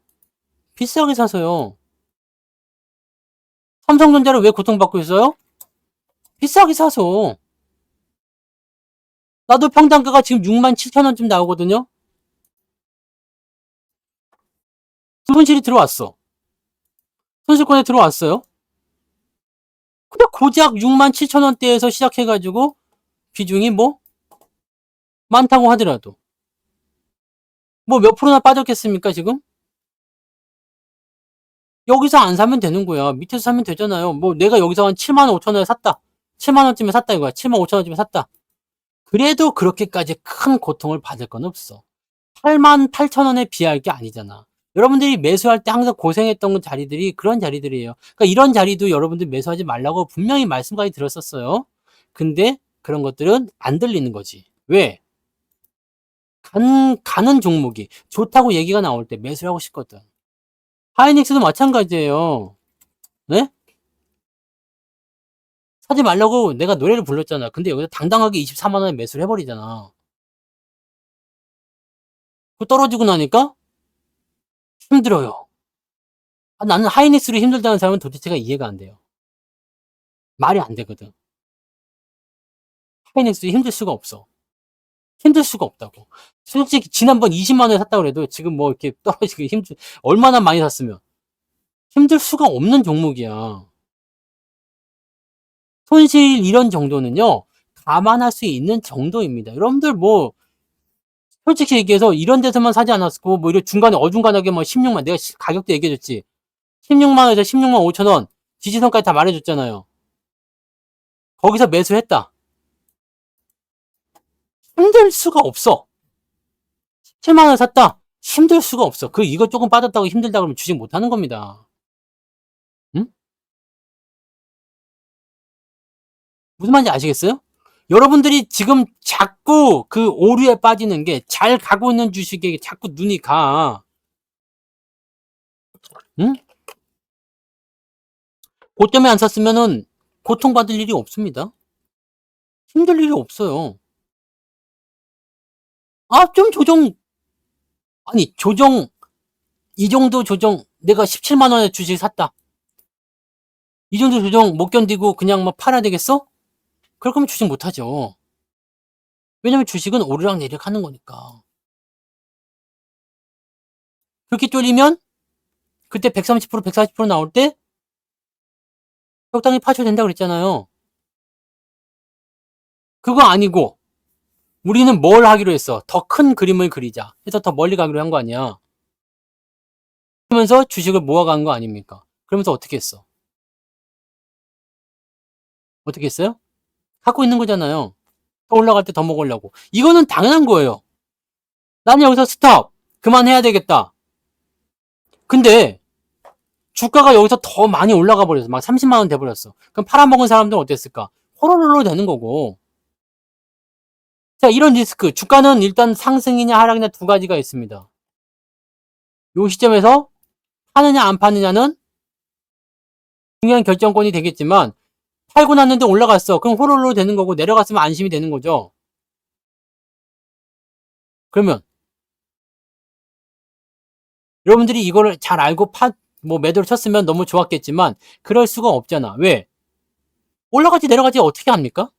Speaker 1: 비싸게 사서요. 삼성전자를 왜 고통받고 있어요? 비싸게 사서. 나도 평단가가 지금 67,000원쯤 나오거든요. 손실이 들어왔어. 손실권에 들어왔어요. 근데 고작 67,000원대에서 시작해가지고 비중이 뭐 많다고 하더라도 뭐 몇 프로나 빠졌겠습니까 지금? 여기서 안 사면 되는 거야. 밑에서 사면 되잖아요. 뭐 내가 여기서 한 75,000원에 샀다. 7만원쯤에 샀다 이거야. 75,000원쯤에 샀다. 그래도 그렇게까지 큰 고통을 받을 건 없어. 88,000원에 비할 게 아니잖아. 여러분들이 매수할 때 항상 고생했던 자리들이 그런 자리들이에요. 그러니까 이런 자리도 여러분들 매수하지 말라고 분명히 말씀까지 들었었어요. 근데 그런 것들은 안 들리는 거지. 왜? 가는 종목이 좋다고 얘기가 나올 때 매수를 하고 싶거든. 하이닉스도 마찬가지예요. 네? 사지 말라고 내가 노래를 불렀잖아. 근데 여기서 당당하게 24만 원에 매수를 해버리잖아. 그 떨어지고 나니까 힘들어요. 나는 하이닉스로 힘들다는 사람은 도대체가 이해가 안 돼요. 말이 안 되거든. 하이닉스 힘들 수가 없어. 힘들 수가 없다고. 솔직히 지난번 20만 원에 샀다고 그래도 지금 뭐 이렇게 떨어지기 얼마나 많이 샀으면 힘들 수가 없는 종목이야. 손실 이런 정도는요, 감안할 수 있는 정도입니다. 여러분들 뭐, 솔직히 얘기해서 이런 데서만 사지 않았고, 뭐 이런 중간에 어중간하게 뭐 16만, 내가 가격도 얘기해줬지. 16만 원에서 16만 5천 원, 지지선까지 다 말해줬잖아요. 거기서 매수했다. 힘들 수가 없어. 7만 원 샀다. 힘들 수가 없어. 이거 조금 빠졌다고 힘들다 그러면 주식 못 하는 겁니다. 응? 무슨 말인지 아시겠어요? 여러분들이 지금 자꾸 그 오류에 빠지는 게 잘 가고 있는 주식에 자꾸 눈이 가. 응? 고점에 안 샀으면은 고통받을 일이 없습니다. 힘들 일이 없어요. 좀 조정, 이 정도 조정, 내가 17만 원에 주식 샀다. 이 정도 조정 못 견디고 그냥 막 팔아야 되겠어? 그럴 거면 주식 못 하죠. 왜냐면 주식은 오르락 내리락 하는 거니까. 그렇게 쫄리면 그때 130%, 140% 나올 때 적당히 파셔도 된다고 그랬잖아요. 그거 아니고 우리는 뭘 하기로 했어? 더 큰 그림을 그리자. 해서 더 멀리 가기로 한 거 아니야. 그러면서 주식을 모아가는 거 아닙니까? 그러면서 어떻게 했어? 어떻게 했어요? 갖고 있는 거잖아요. 더 올라갈 때 더 먹으려고. 이거는 당연한 거예요. 나는 여기서 스톱! 그만해야 되겠다. 근데 주가가 여기서 더 많이 올라가 버렸어. 막 30만 원 돼버렸어. 그럼 팔아먹은 사람들은 어땠을까? 호로로로 되는 거고. 자, 이런 리스크. 주가는 일단 상승이냐 하락이냐 두 가지가 있습니다. 요 시점에서 파느냐 안 파느냐는 중요한 결정권이 되겠지만 팔고 났는데 올라갔어. 그럼 호로로 되는 거고 내려갔으면 안심이 되는 거죠. 그러면 여러분들이 이거를 잘 알고 매도를 쳤으면 너무 좋았겠지만 그럴 수가 없잖아. 왜? 올라가지 내려가지 어떻게 합니까?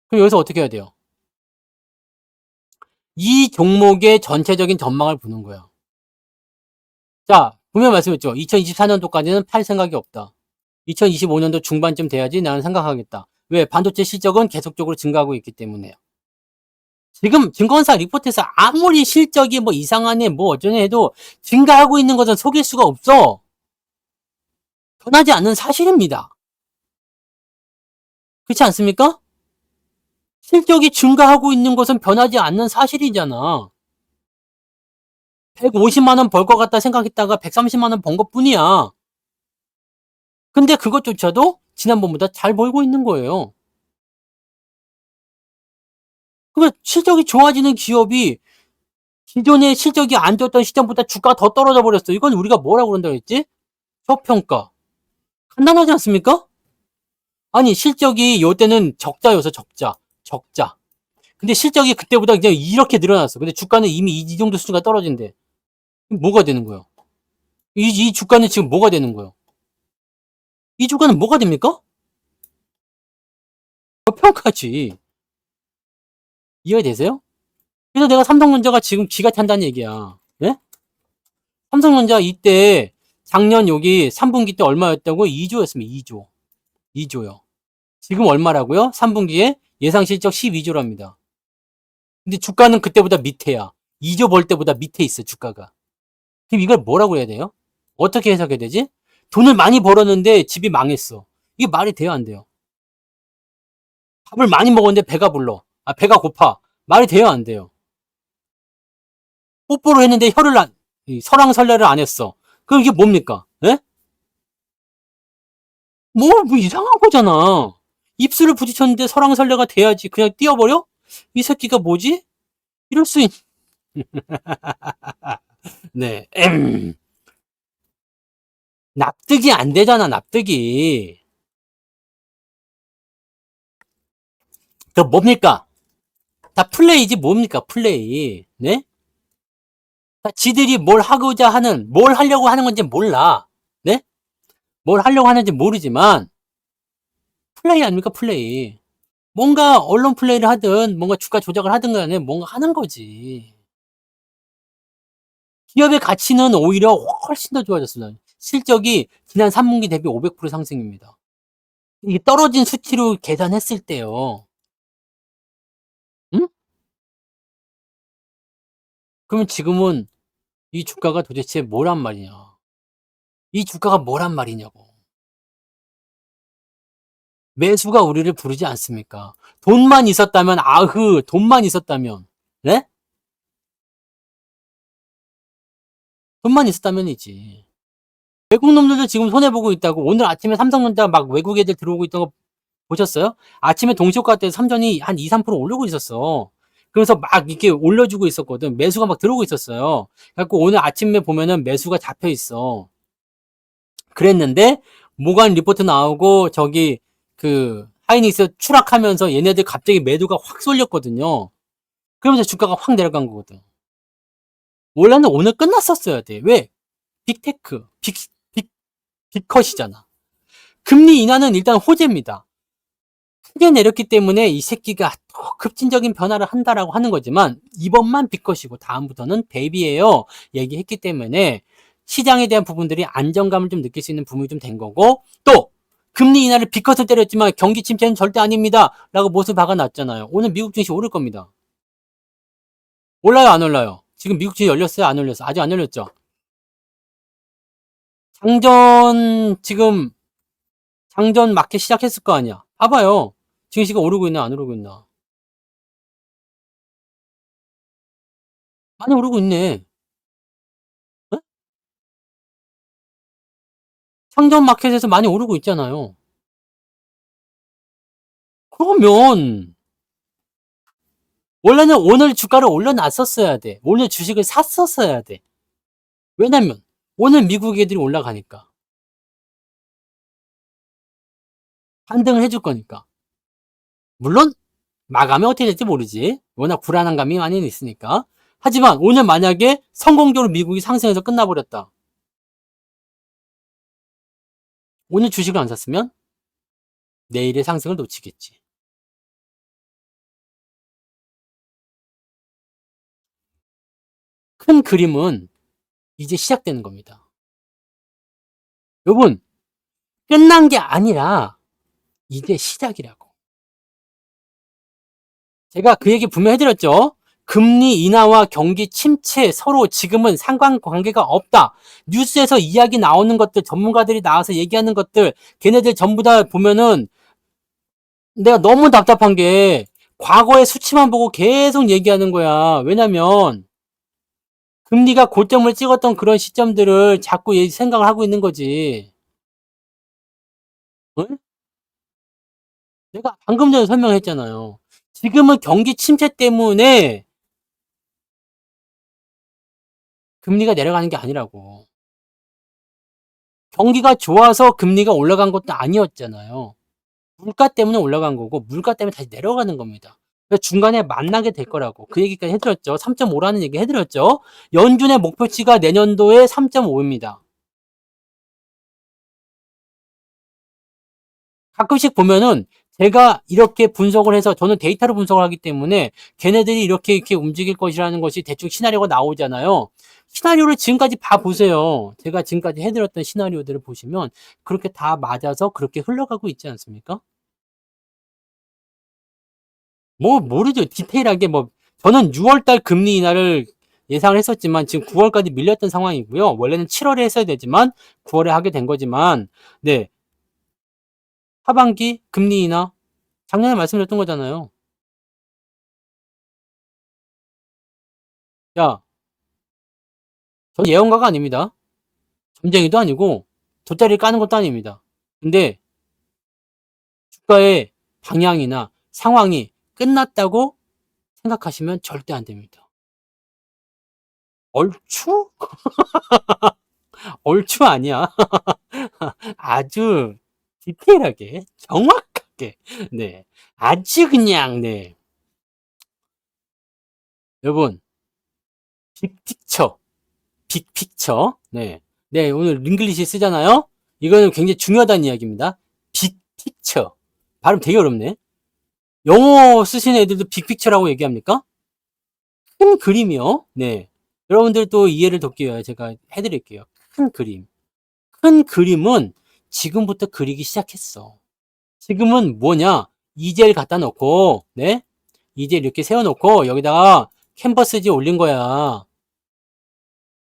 Speaker 1: 그럼 여기서 어떻게 해야 돼요? 이 종목의 전체적인 전망을 보는 거야. 자, 분명히 말씀했죠. 2024년도까지는 팔 생각이 없다. 2025년도 중반쯤 돼야지 나는 생각하겠다. 왜? 반도체 실적은 계속적으로 증가하고 있기 때문에요. 지금 증권사 리포트에서 아무리 실적이 뭐 이상하네 뭐 어쩌네 해도 증가하고 있는 것은 속일 수가 없어. 변하지 않는 사실입니다. 그렇지 않습니까? 실적이 증가하고 있는 것은 변하지 않는 사실이잖아. 150만 원 벌 것 같다 생각했다가 130만 원 번 것뿐이야. 근데 그것조차도 지난번보다 잘 벌고 있는 거예요. 그러니까 실적이 좋아지는 기업이 기존의 실적이 안 좋았던 시점보다 주가가 더 떨어져 버렸어. 이건 우리가 뭐라고 그런다고 했지? 저평가. 간단하지 않습니까? 아니 실적이 요때는 적자여서 적자. 근데 실적이 그때보다 그냥 이렇게 늘어났어. 근데 주가는 이미 이 정도 수준가 떨어진대. 뭐가 되는 거예요? 이 주가는 지금 뭐가 되는 거예요? 이 주가는 뭐가 됩니까? 저평가지. 이해되세요? 그래서 내가 삼성전자가 지금 기가 찬다는 얘기야. 예? 삼성전자 이때 작년 여기 3분기 때 얼마였다고? 2조였습니다. 2조. 2조요. 지금 얼마라고요? 3분기에 예상 실적 12조랍니다. 근데 주가는 그때보다 밑에야. 2조 벌 때보다 밑에 있어, 주가가. 그럼 이걸 뭐라고 해야 돼요? 어떻게 해석해야 되지? 돈을 많이 벌었는데 집이 망했어. 이게 말이 돼요, 안 돼요? 밥을 많이 먹었는데 배가 불러. 배가 고파. 말이 돼요, 안 돼요? 뽀뽀를 했는데 설왕설래를 안 했어. 그럼 이게 뭡니까? 예? 뭐 이상한 거잖아. 입술을 부딪혔는데 설왕설래가 돼야지. 그냥 띄어버려? 이 새끼가 뭐지? 이럴 수 있, 네. 납득이 안 되잖아, 납득이. 그 뭡니까? 다 플레이지 뭡니까, 플레이. 네? 다 지들이 뭘 하려고 하는 건지 몰라. 네? 뭘 하려고 하는지 모르지만, 플레이 아닙니까, 플레이. 뭔가 언론 플레이를 하든, 뭔가 주가 조작을 하든 간에 뭔가 하는 거지. 기업의 가치는 오히려 훨씬 더 좋아졌습니다. 실적이 지난 3분기 대비 500% 상승입니다. 이게 떨어진 수치로 계산했을 때요. 응? 그러면 지금은 이 주가가 도대체 뭐란 말이냐. 이 주가가 뭐란 말이냐고. 매수가 우리를 부르지 않습니까? 돈만 있었다면, 돈만 있었다면, 네? 돈만 있었다면이지. 외국 놈들도 지금 손해보고 있다고. 오늘 아침에 삼성전자 막 외국 애들 들어오고 있던 거 보셨어요? 아침에 동시효과 때 삼전이 한 2, 3% 오르고 있었어. 그래서 막 이렇게 올려주고 있었거든. 매수가 막 들어오고 있었어요. 그래갖고 오늘 아침에 보면은 매수가 잡혀 있어. 그랬는데 모간 리포트 나오고 저기 그 하이닉스 추락하면서 얘네들 갑자기 매도가 확 쏠렸거든요. 그러면서 주가가 확 내려간 거거든. 원래는 오늘 끝났었어야 돼. 왜? 빅테크, 빅컷이잖아. 금리 인하는 일단 호재입니다. 크게 내렸기 때문에 이 새끼가 더 급진적인 변화를 한다라고 하는 거지만 이번만 빅컷이고 다음부터는 베이비예요 얘기했기 때문에 시장에 대한 부분들이 안정감을 좀 느낄 수 있는 부분이 좀 된 거고, 또 금리 인하를 빅컷을 때렸지만 경기 침체는 절대 아닙니다 라고 못을 박아놨잖아요. 오늘 미국 증시 오를 겁니다. 올라요 안 올라요? 지금 미국 증시 열렸어요 안 열렸어요? 아직 안 열렸죠? 지금 장전 마켓 시작했을 거 아니야. 봐봐요. 증시가 오르고 있나 안 오르고 있나. 많이 오르고 있네. 어? 상전 마켓에서 많이 오르고 있잖아요. 그러면 원래는 오늘 주가를 올려놨었어야 돼. 오늘 주식을 샀었어야 돼. 왜냐면 오늘 미국 애들이 올라가니까 반등을 해줄 거니까. 물론 마감이 어떻게 될지 모르지. 워낙 불안한 감이 많이 있으니까. 하지만 오늘 만약에 성공적으로 미국이 상승해서 끝나버렸다. 오늘 주식을 안 샀으면 내일의 상승을 놓치겠지. 큰 그림은 이제 시작되는 겁니다. 여러분, 끝난 게 아니라 이제 시작이라고. 제가 그 얘기 분명히 해드렸죠. 금리 인하와 경기 침체 서로 지금은 상관관계가 없다. 뉴스에서 이야기 나오는 것들, 전문가들이 나와서 얘기하는 것들, 걔네들 전부 다 보면은 내가 너무 답답한 게 과거의 수치만 보고 계속 얘기하는 거야. 왜냐면 금리가 고점을 찍었던 그런 시점들을 자꾸 생각을 하고 있는 거지. 응? 내가 방금 전에 설명했잖아요. 지금은 경기 침체 때문에 금리가 내려가는 게 아니라고. 경기가 좋아서 금리가 올라간 것도 아니었잖아요. 물가 때문에 올라간 거고 물가 때문에 다시 내려가는 겁니다. 중간에 만나게 될 거라고. 그 얘기까지 해드렸죠. 3.5라는 얘기 해드렸죠. 연준의 목표치가 내년도에 3.5입니다. 가끔씩 보면은 제가 이렇게 분석을 해서 저는 데이터로 분석을 하기 때문에 걔네들이 이렇게 움직일 것이라는 것이 대충 시나리오가 나오잖아요. 시나리오를 지금까지 봐보세요. 제가 지금까지 해드렸던 시나리오들을 보시면 그렇게 다 맞아서 그렇게 흘러가고 있지 않습니까? 뭐 모르죠. 디테일하게 뭐 저는 6월달 금리 인하를 예상을 했었지만 지금 9월까지 밀렸던 상황이고요. 원래는 7월에 했어야 되지만 9월에 하게 된 거지만 네, 하반기 금리 인하 작년에 말씀드렸던 거잖아요. 야, 저 예언가가 아닙니다. 점쟁이도 아니고 돗자리를 까는 것도 아닙니다. 근데 주가의 방향이나 상황이 끝났다고 생각하시면 절대 안 됩니다. 얼추? 얼추 아니야. 아주 디테일하게, 정확하게, 네. 아주 그냥, 네. 여러분, 빅픽처, 빅픽처, 네. 네, 오늘 링글리시 쓰잖아요? 이거는 굉장히 중요하다는 이야기입니다. 빅픽처. 발음 되게 어렵네. 영어 쓰시는 애들도 빅픽처라고 얘기합니까? 큰 그림이요. 네. 여러분들 또 이해를 돕기 위해 제가 해드릴게요. 큰 그림. 큰 그림은 지금부터 그리기 시작했어. 지금은 뭐냐? 이젤 갖다 놓고, 네? 이젤 이렇게 세워놓고, 여기다가 캔버스지 올린 거야.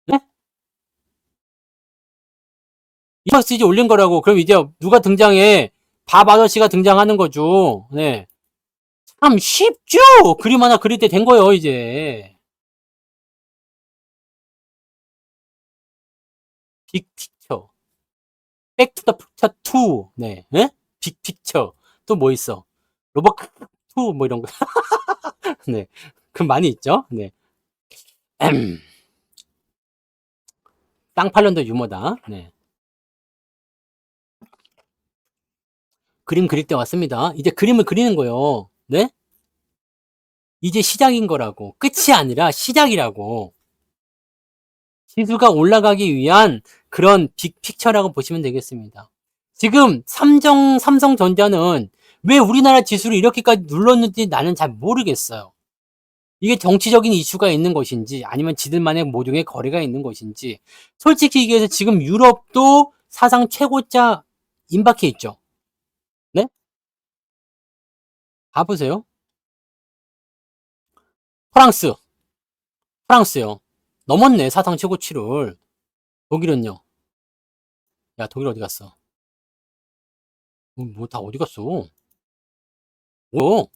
Speaker 1: 네? 캔버스지 올린 거라고. 그럼 이제 누가 등장해? 밥 아저씨가 등장하는 거죠. 네. 참 쉽죠? 그림 하나 그릴 때 된 거예요, 이제. 빅픽처. 백투더 픽처 2. 네. 네? 빅픽처. 또 뭐 있어? 로버트 2, 뭐 이런 거. 네. 그 많이 있죠? 네. 땅팔년도 유머다. 네. 그림 그릴 때 왔습니다. 이제 그림을 그리는 거예요. 네? 이제 시작인 거라고. 끝이 아니라 시작이라고. 지수가 올라가기 위한 그런 빅픽처라고 보시면 되겠습니다. 지금 삼성전자는 왜 우리나라 지수를 이렇게까지 눌렀는지 나는 잘 모르겠어요. 이게 정치적인 이슈가 있는 것인지 아니면 지들만의 모종의 거래가 있는 것인지 솔직히 얘기해서 지금 유럽도 사상 최고자 임박해 있죠. 네? 봐보세요. 프랑스, 프랑스요. 넘었네, 사상 최고치를. 독일은요? 야, 독일 어디 갔어? 뭐 다 어디 갔어? 뭐?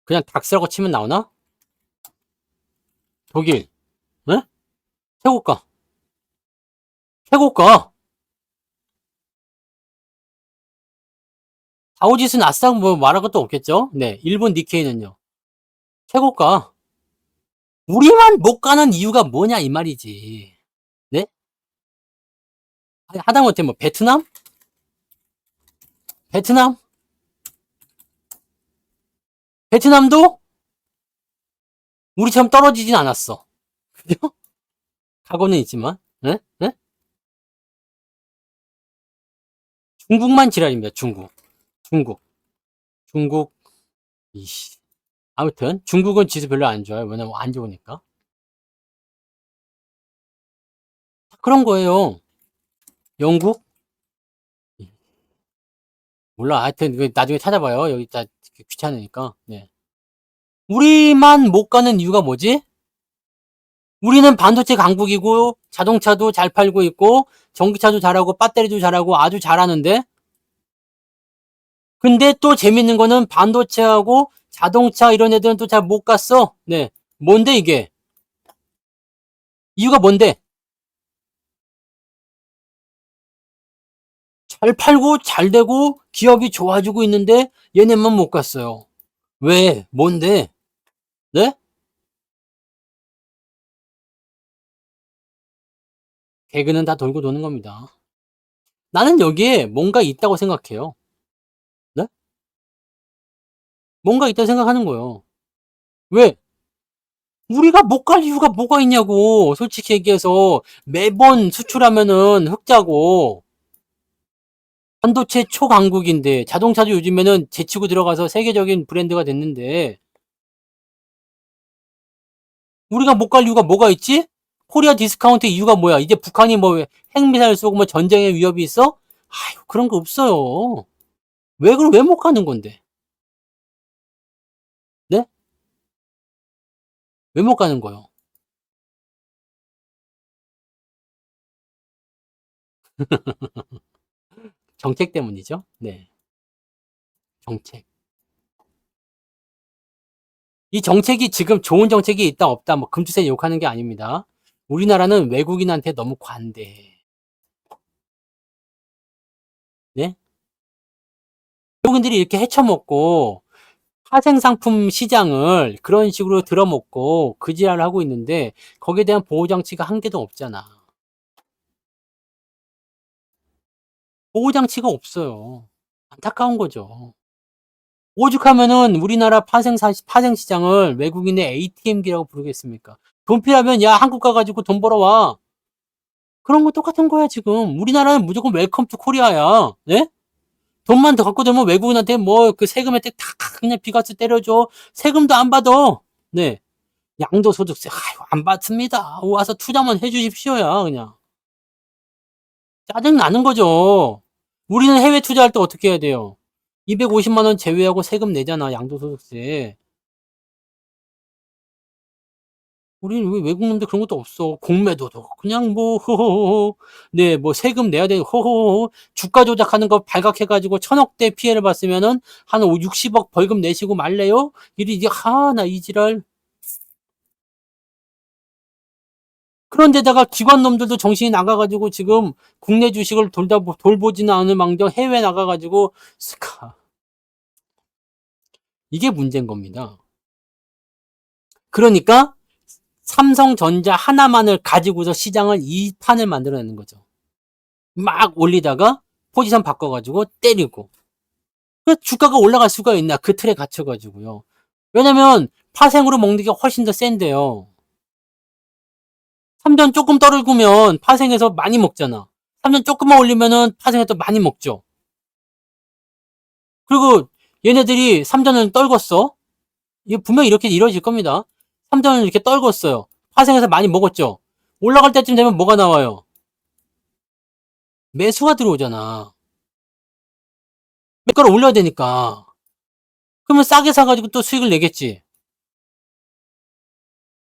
Speaker 1: 그냥 닥스라고 치면 나오나? 독일, 네? 최고가, 최고가. 다우지수 나스닥 뭐 말할 것도 없겠죠? 네, 일본 니케이는요. 최고가. 우리만 못 가는 이유가 뭐냐 이 말이지. 네? 하다못해 뭐 베트남? 베트남? 베트남도 우리처럼 떨어지진 않았어. 그죠? 가고는 있지만, 네? 네? 중국만 지랄입니다. 중국. 중국. 중국. 이씨. 아무튼 중국은 지수 별로 안 좋아요. 왜냐면 안 좋으니까. 그런 거예요. 영국? 몰라. 하여튼 나중에 찾아봐요. 여기 다 귀찮으니까. 네. 우리만 못 가는 이유가 뭐지? 우리는 반도체 강국이고 자동차도 잘 팔고 있고 전기차도 잘하고 배터리도 잘하고 아주 잘하는데, 근데 또 재밌는 거는 반도체하고 자동차 이런 애들은 또 잘 못 갔어. 네. 뭔데 이게? 이유가 뭔데? 잘 팔고 잘 되고 기업이 좋아지고 있는데 얘네만 못 갔어요. 왜? 뭔데? 네? 개그는 다 돌고 도는 겁니다. 나는 여기에 뭔가 있다고 생각해요. 네? 뭔가 있다고 생각하는 거예요. 왜? 우리가 못 갈 이유가 뭐가 있냐고. 솔직히 얘기해서 매번 수출하면은 흑자고, 반도체 초강국인데 자동차도 요즘에는 제치고 들어가서 세계적인 브랜드가 됐는데 우리가 못 갈 이유가 뭐가 있지? 코리아 디스카운트 이유가 뭐야? 이제 북한이 뭐 핵미사일 쏘고 뭐 전쟁의 위협이 있어? 아유, 그런 거 없어요. 왜 그럼 왜 못 가는 건데? 네? 왜 못 가는 거요? 정책 때문이죠. 네. 정책. 이 정책이 지금 좋은 정책이 있다 없다 뭐 금투세 욕하는 게 아닙니다. 우리나라는 외국인한테 너무 관대해. 네? 외국인들이 이렇게 헤쳐먹고 파생상품 시장을 그런 식으로 들어먹고 그 지랄을 하고 있는데 거기에 대한 보호장치가 한 개도 없잖아. 보호장치가 없어요. 안타까운 거죠. 오죽하면은 우리나라 파생시장을 외국인의 ATM기라고 부르겠습니까? 돈 필요하면 야 한국 가가지고 돈 벌어와. 그런 거 똑같은 거야 지금. 우리나라는 무조건 웰컴 투 코리아야. 네? 돈만 더 갖고 들면 외국인한테 뭐 그 세금 혜택 다 그냥 비과세 때려줘. 세금도 안 받아. 네. 양도소득세 아유 안 받습니다. 와서 투자만 해주십시오야 그냥. 짜증 나는 거죠. 우리는 해외 투자할 때 어떻게 해야 돼요? 250만 원 제외하고 세금 내잖아 양도소득세. 우리는 왜 외국 놈들 그런 것도 없어. 공매도도 그냥 뭐 호호호 네 뭐 세금 내야 돼 호호호 주가 조작하는 거 발각해가지고 천억대 피해를 봤으면은 한 60억 벌금 내시고 말래요? 이게 하나 이 지랄. 그런데다가 기관 놈들도 정신이 나가가지고 지금 국내 주식을 돌보지는 않을 망정 해외 나가가지고 스카 이게 문제인 겁니다. 그러니까 삼성전자 하나만을 가지고서 시장을 이 판을 만들어내는 거죠. 막 올리다가 포지션 바꿔가지고 때리고. 그 주가가 올라갈 수가 있나 그 틀에 갇혀가지고요. 왜냐면 파생으로 먹는 게 훨씬 더 센데요. 삼전 조금 떨어지면 파생해서 많이 먹잖아. 삼전 조금만 올리면은 파생해서 많이 먹죠. 그리고 얘네들이 삼전을 떨궜어. 이게 분명히 이렇게 이루어질 겁니다. 삼전을 이렇게 떨궜어요. 파생해서 많이 먹었죠. 올라갈 때쯤 되면 뭐가 나와요? 매수가 들어오잖아. 매가를 올려야 되니까. 그러면 싸게 사가지고 또 수익을 내겠지.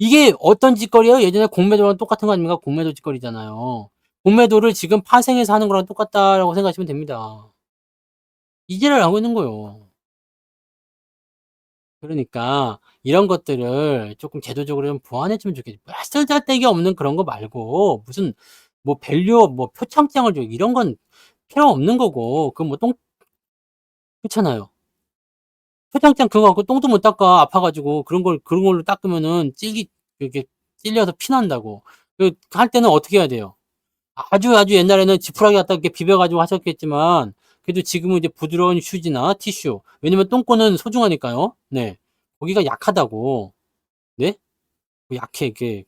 Speaker 1: 이게 어떤 짓거리예요? 예전에 공매도랑 똑같은 거 아닙니까? 공매도 짓거리잖아요. 공매도를 지금 파생해서 하는 거랑 똑같다라고 생각하시면 됩니다. 이지랄 하고 있는 거예요. 그러니까 이런 것들을 조금 제도적으로 좀 보완했으면 좋겠지. 쓸데기 없는 그런 거 말고 무슨 뭐 밸류 뭐 표창장을 줘 이런 건 필요 없는 거고 그 뭐 똥 그렇잖아요. 표창장 그거 갖고 똥도 못 닦아 아파가지고 그런 걸로 닦으면은 이렇게 찔려서 피난다고. 그 할 때는 어떻게 해야 돼요? 아주 옛날에는 지푸라기 갖다 이렇게 비벼가지고 하셨겠지만 그래도 지금은 이제 부드러운 휴지나 티슈 왜냐면 똥꼬는 소중하니까요. 네. 거기가 약하다고. 네? 약해. 이게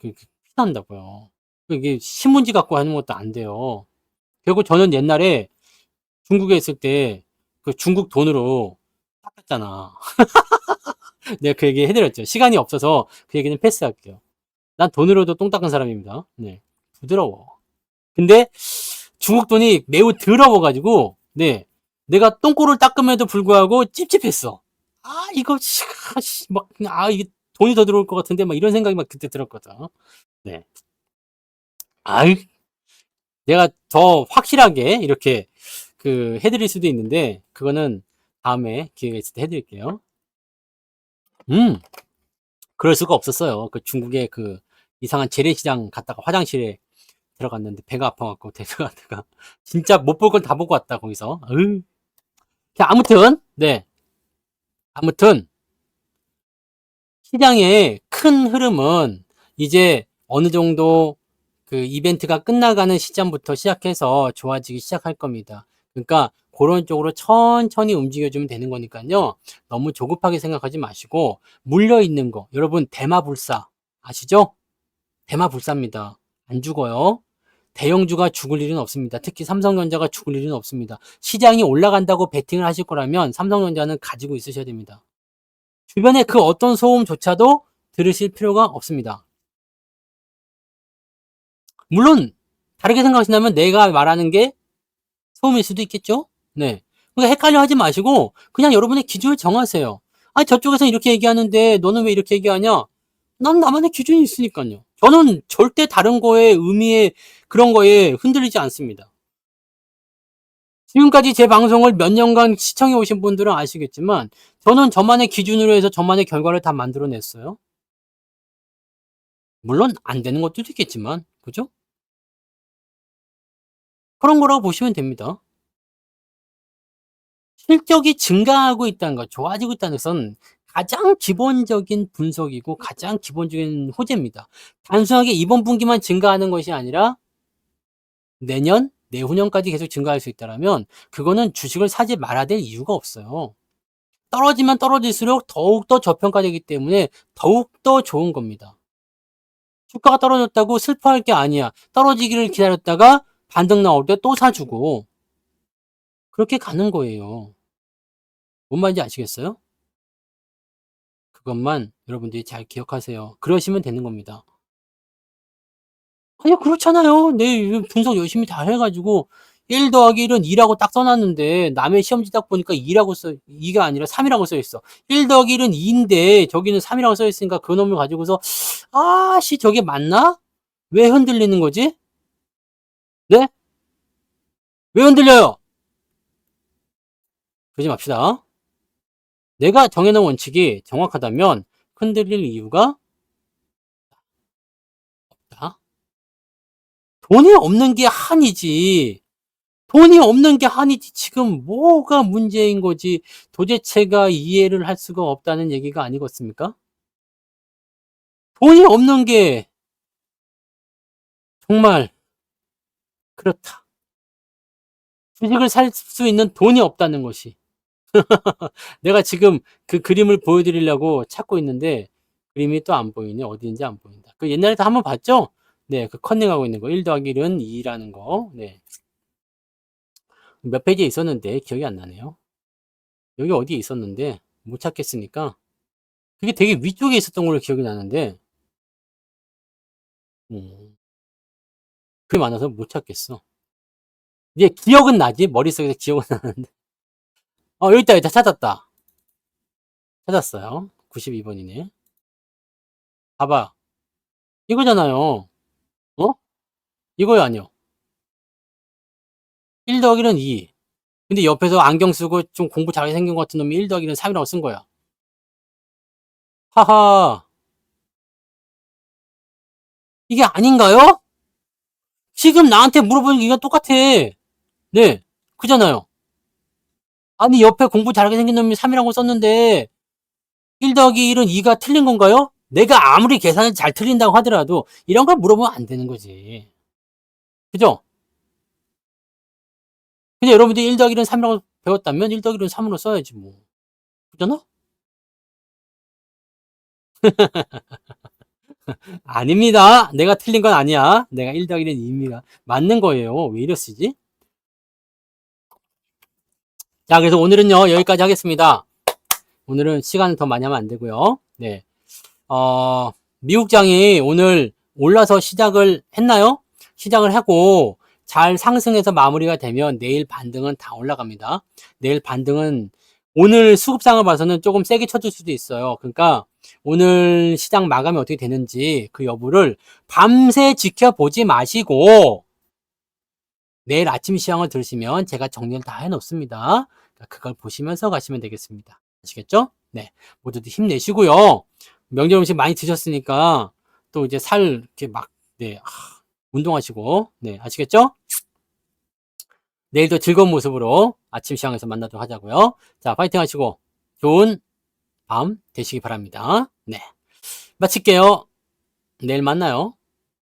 Speaker 1: 피난다고요. 이게 신문지 갖고 하는 것도 안 돼요. 결국 저는 옛날에 중국에 있을 때 그 중국 돈으로 닦았잖아. 내가 그 얘기 해드렸죠. 시간이 없어서 그 얘기는 패스할게요. 난 돈으로도 똥 닦은 사람입니다. 네. 부드러워. 근데 중국 돈이 매우 더러워가지고, 네. 내가 똥꼬를 닦음에도 불구하고 찝찝했어. 아, 이거, 막, 이게 돈이 더 들어올 것 같은데, 막 이런 생각이 막 그때 들었거든. 네. 아이, 내가 더 확실하게 이렇게 해드릴 수도 있는데, 그거는 다음에 기회가 있을 때 해드릴게요. 그럴 수가 없었어요. 그 중국의 그 이상한 재래시장 갔다가 화장실에 들어갔는데 배가 아파갖고 데려가다가 진짜 못 볼 걸 다 보고 왔다, 거기서. 자, 아무튼, 네. 아무튼, 시장의 큰 흐름은 이제 어느 정도 그 이벤트가 끝나가는 시점부터 시작해서 좋아지기 시작할 겁니다. 그러니까 그런 쪽으로 천천히 움직여주면 되는 거니까요. 너무 조급하게 생각하지 마시고 물려있는 거. 여러분, 대마불사 아시죠? 대마불사입니다. 안 죽어요. 대형주가 죽을 일은 없습니다. 특히 삼성전자가 죽을 일은 없습니다. 시장이 올라간다고 베팅을 하실 거라면 삼성전자는 가지고 있으셔야 됩니다. 주변에 그 어떤 소음조차도 들으실 필요가 없습니다. 물론 다르게 생각하신다면 내가 말하는 게 소음일 수도 있겠죠? 네. 그러니까 헷갈려 하지 마시고 그냥 여러분의 기준을 정하세요. 아, 저쪽에서 이렇게 얘기하는데 너는 왜 이렇게 얘기하냐? 난 나만의 기준이 있으니까요. 저는 절대 다른 거에 의미에 그런 거에 흔들리지 않습니다. 지금까지 제 방송을 몇 년간 시청해 오신 분들은 아시겠지만 저는 저만의 기준으로 해서 저만의 결과를 다 만들어냈어요. 물론 안 되는 것도 있겠지만 그죠? 그런 거라고 보시면 됩니다. 실적이 증가하고 있다는 것, 좋아지고 있다는 것은 가장 기본적인 분석이고 가장 기본적인 호재입니다. 단순하게 이번 분기만 증가하는 것이 아니라 내년, 내후년까지 계속 증가할 수 있다면 그거는 주식을 사지 말아야 될 이유가 없어요. 떨어지면 떨어질수록 더욱더 저평가되기 때문에 더욱더 좋은 겁니다. 주가가 떨어졌다고 슬퍼할 게 아니야. 떨어지기를 기다렸다가 반등 나올 때 또 사주고 그렇게 가는 거예요. 뭔 말인지 아시겠어요? 그것만 여러분들이 잘 기억하세요. 그러시면 되는 겁니다. 아니, 그렇잖아요. 내 분석 열심히 다 해가지고 1 더하기 1은 2라고 딱 써놨는데 남의 시험지 딱 보니까 2가 아니라 3이라고 써있어. 1 더하기 1은 2인데 저기는 3이라고 써있으니까 그놈을 가지고서 저게 맞나? 왜 흔들리는 거지? 네? 왜 흔들려요? 그러지 맙시다. 내가 정해놓은 원칙이 정확하다면 흔들릴 이유가 없다. 돈이 없는 게 한이지. 돈이 없는 게 한이지. 지금 뭐가 문제인 거지. 도대체가 이해를 할 수가 없다는 얘기가 아니겠습니까? 돈이 없는 게 정말 그렇다. 주식을 살 수 있는 돈이 없다는 것이. 내가 지금 그 그림을 보여드리려고 찾고 있는데 그림이 또 안 보이네. 어디인지 안 보인다. 그 옛날에도 한번 봤죠? 네, 그 컨닝하고 있는 거. 1 더하기 1은 2라는 거. 네. 몇 페이지에 있었는데 기억이 안 나네요. 여기 어디에 있었는데 못 찾겠으니까 그게 되게 위쪽에 있었던 걸로 기억이 나는데 음, 그게 많아서 못 찾겠어. 이제 기억은 나지. 머릿속에서 기억은 나는데. 여기 있다. 여기 찾았다. 찾았어요. 92번이네. 봐봐. 이거잖아요. 어? 이거요, 아니요. 1 더하기는 2. 근데 옆에서 안경 쓰고 좀 공부 잘하게 생긴 것 같은 놈이 1 더하기는 3이라고 쓴 거야. 하하. 이게 아닌가요? 지금 나한테 물어보는 게 이거 똑같아. 네. 그잖아요. 아니, 옆에 공부 잘하게 생긴 놈이 3이라고 썼는데 1 더하기 1은 2가 틀린 건가요? 내가 아무리 계산을 잘 틀린다고 하더라도 이런 걸 물어보면 안 되는 거지. 그죠? 그냥 여러분들이 1 더하기 1은 3이라고 배웠다면 1 더하기 1은 3으로 써야지 뭐. 그잖아? 아닙니다. 내가 틀린 건 아니야. 내가 1 더하기 1은 2입니다. 맞는 거예요. 왜 이러시지? 자, 그래서 오늘은요, 여기까지 하겠습니다. 오늘은 시간을 더 많이 하면 안 되고요. 네. 미국장이 오늘 올라서 시작을 했나요? 시작을 하고 잘 상승해서 마무리가 되면 내일 반등은 다 올라갑니다. 내일 반등은 오늘 수급상을 봐서는 조금 세게 쳐줄 수도 있어요. 그러니까 오늘 시장 마감이 어떻게 되는지 그 여부를 밤새 지켜보지 마시고 내일 아침 시황을 들으시면 제가 정리를 다 해놓습니다. 그걸 보시면서 가시면 되겠습니다. 아시겠죠? 네. 모두들 힘내시고요. 명절 음식 많이 드셨으니까 또 이제 살 이렇게 막, 네. 운동하시고, 네. 아시겠죠? 내일도 즐거운 모습으로 아침 시황에서 만나도록 하자고요. 자, 파이팅 하시고 좋은 밤 되시기 바랍니다. 네. 마칠게요. 내일 만나요.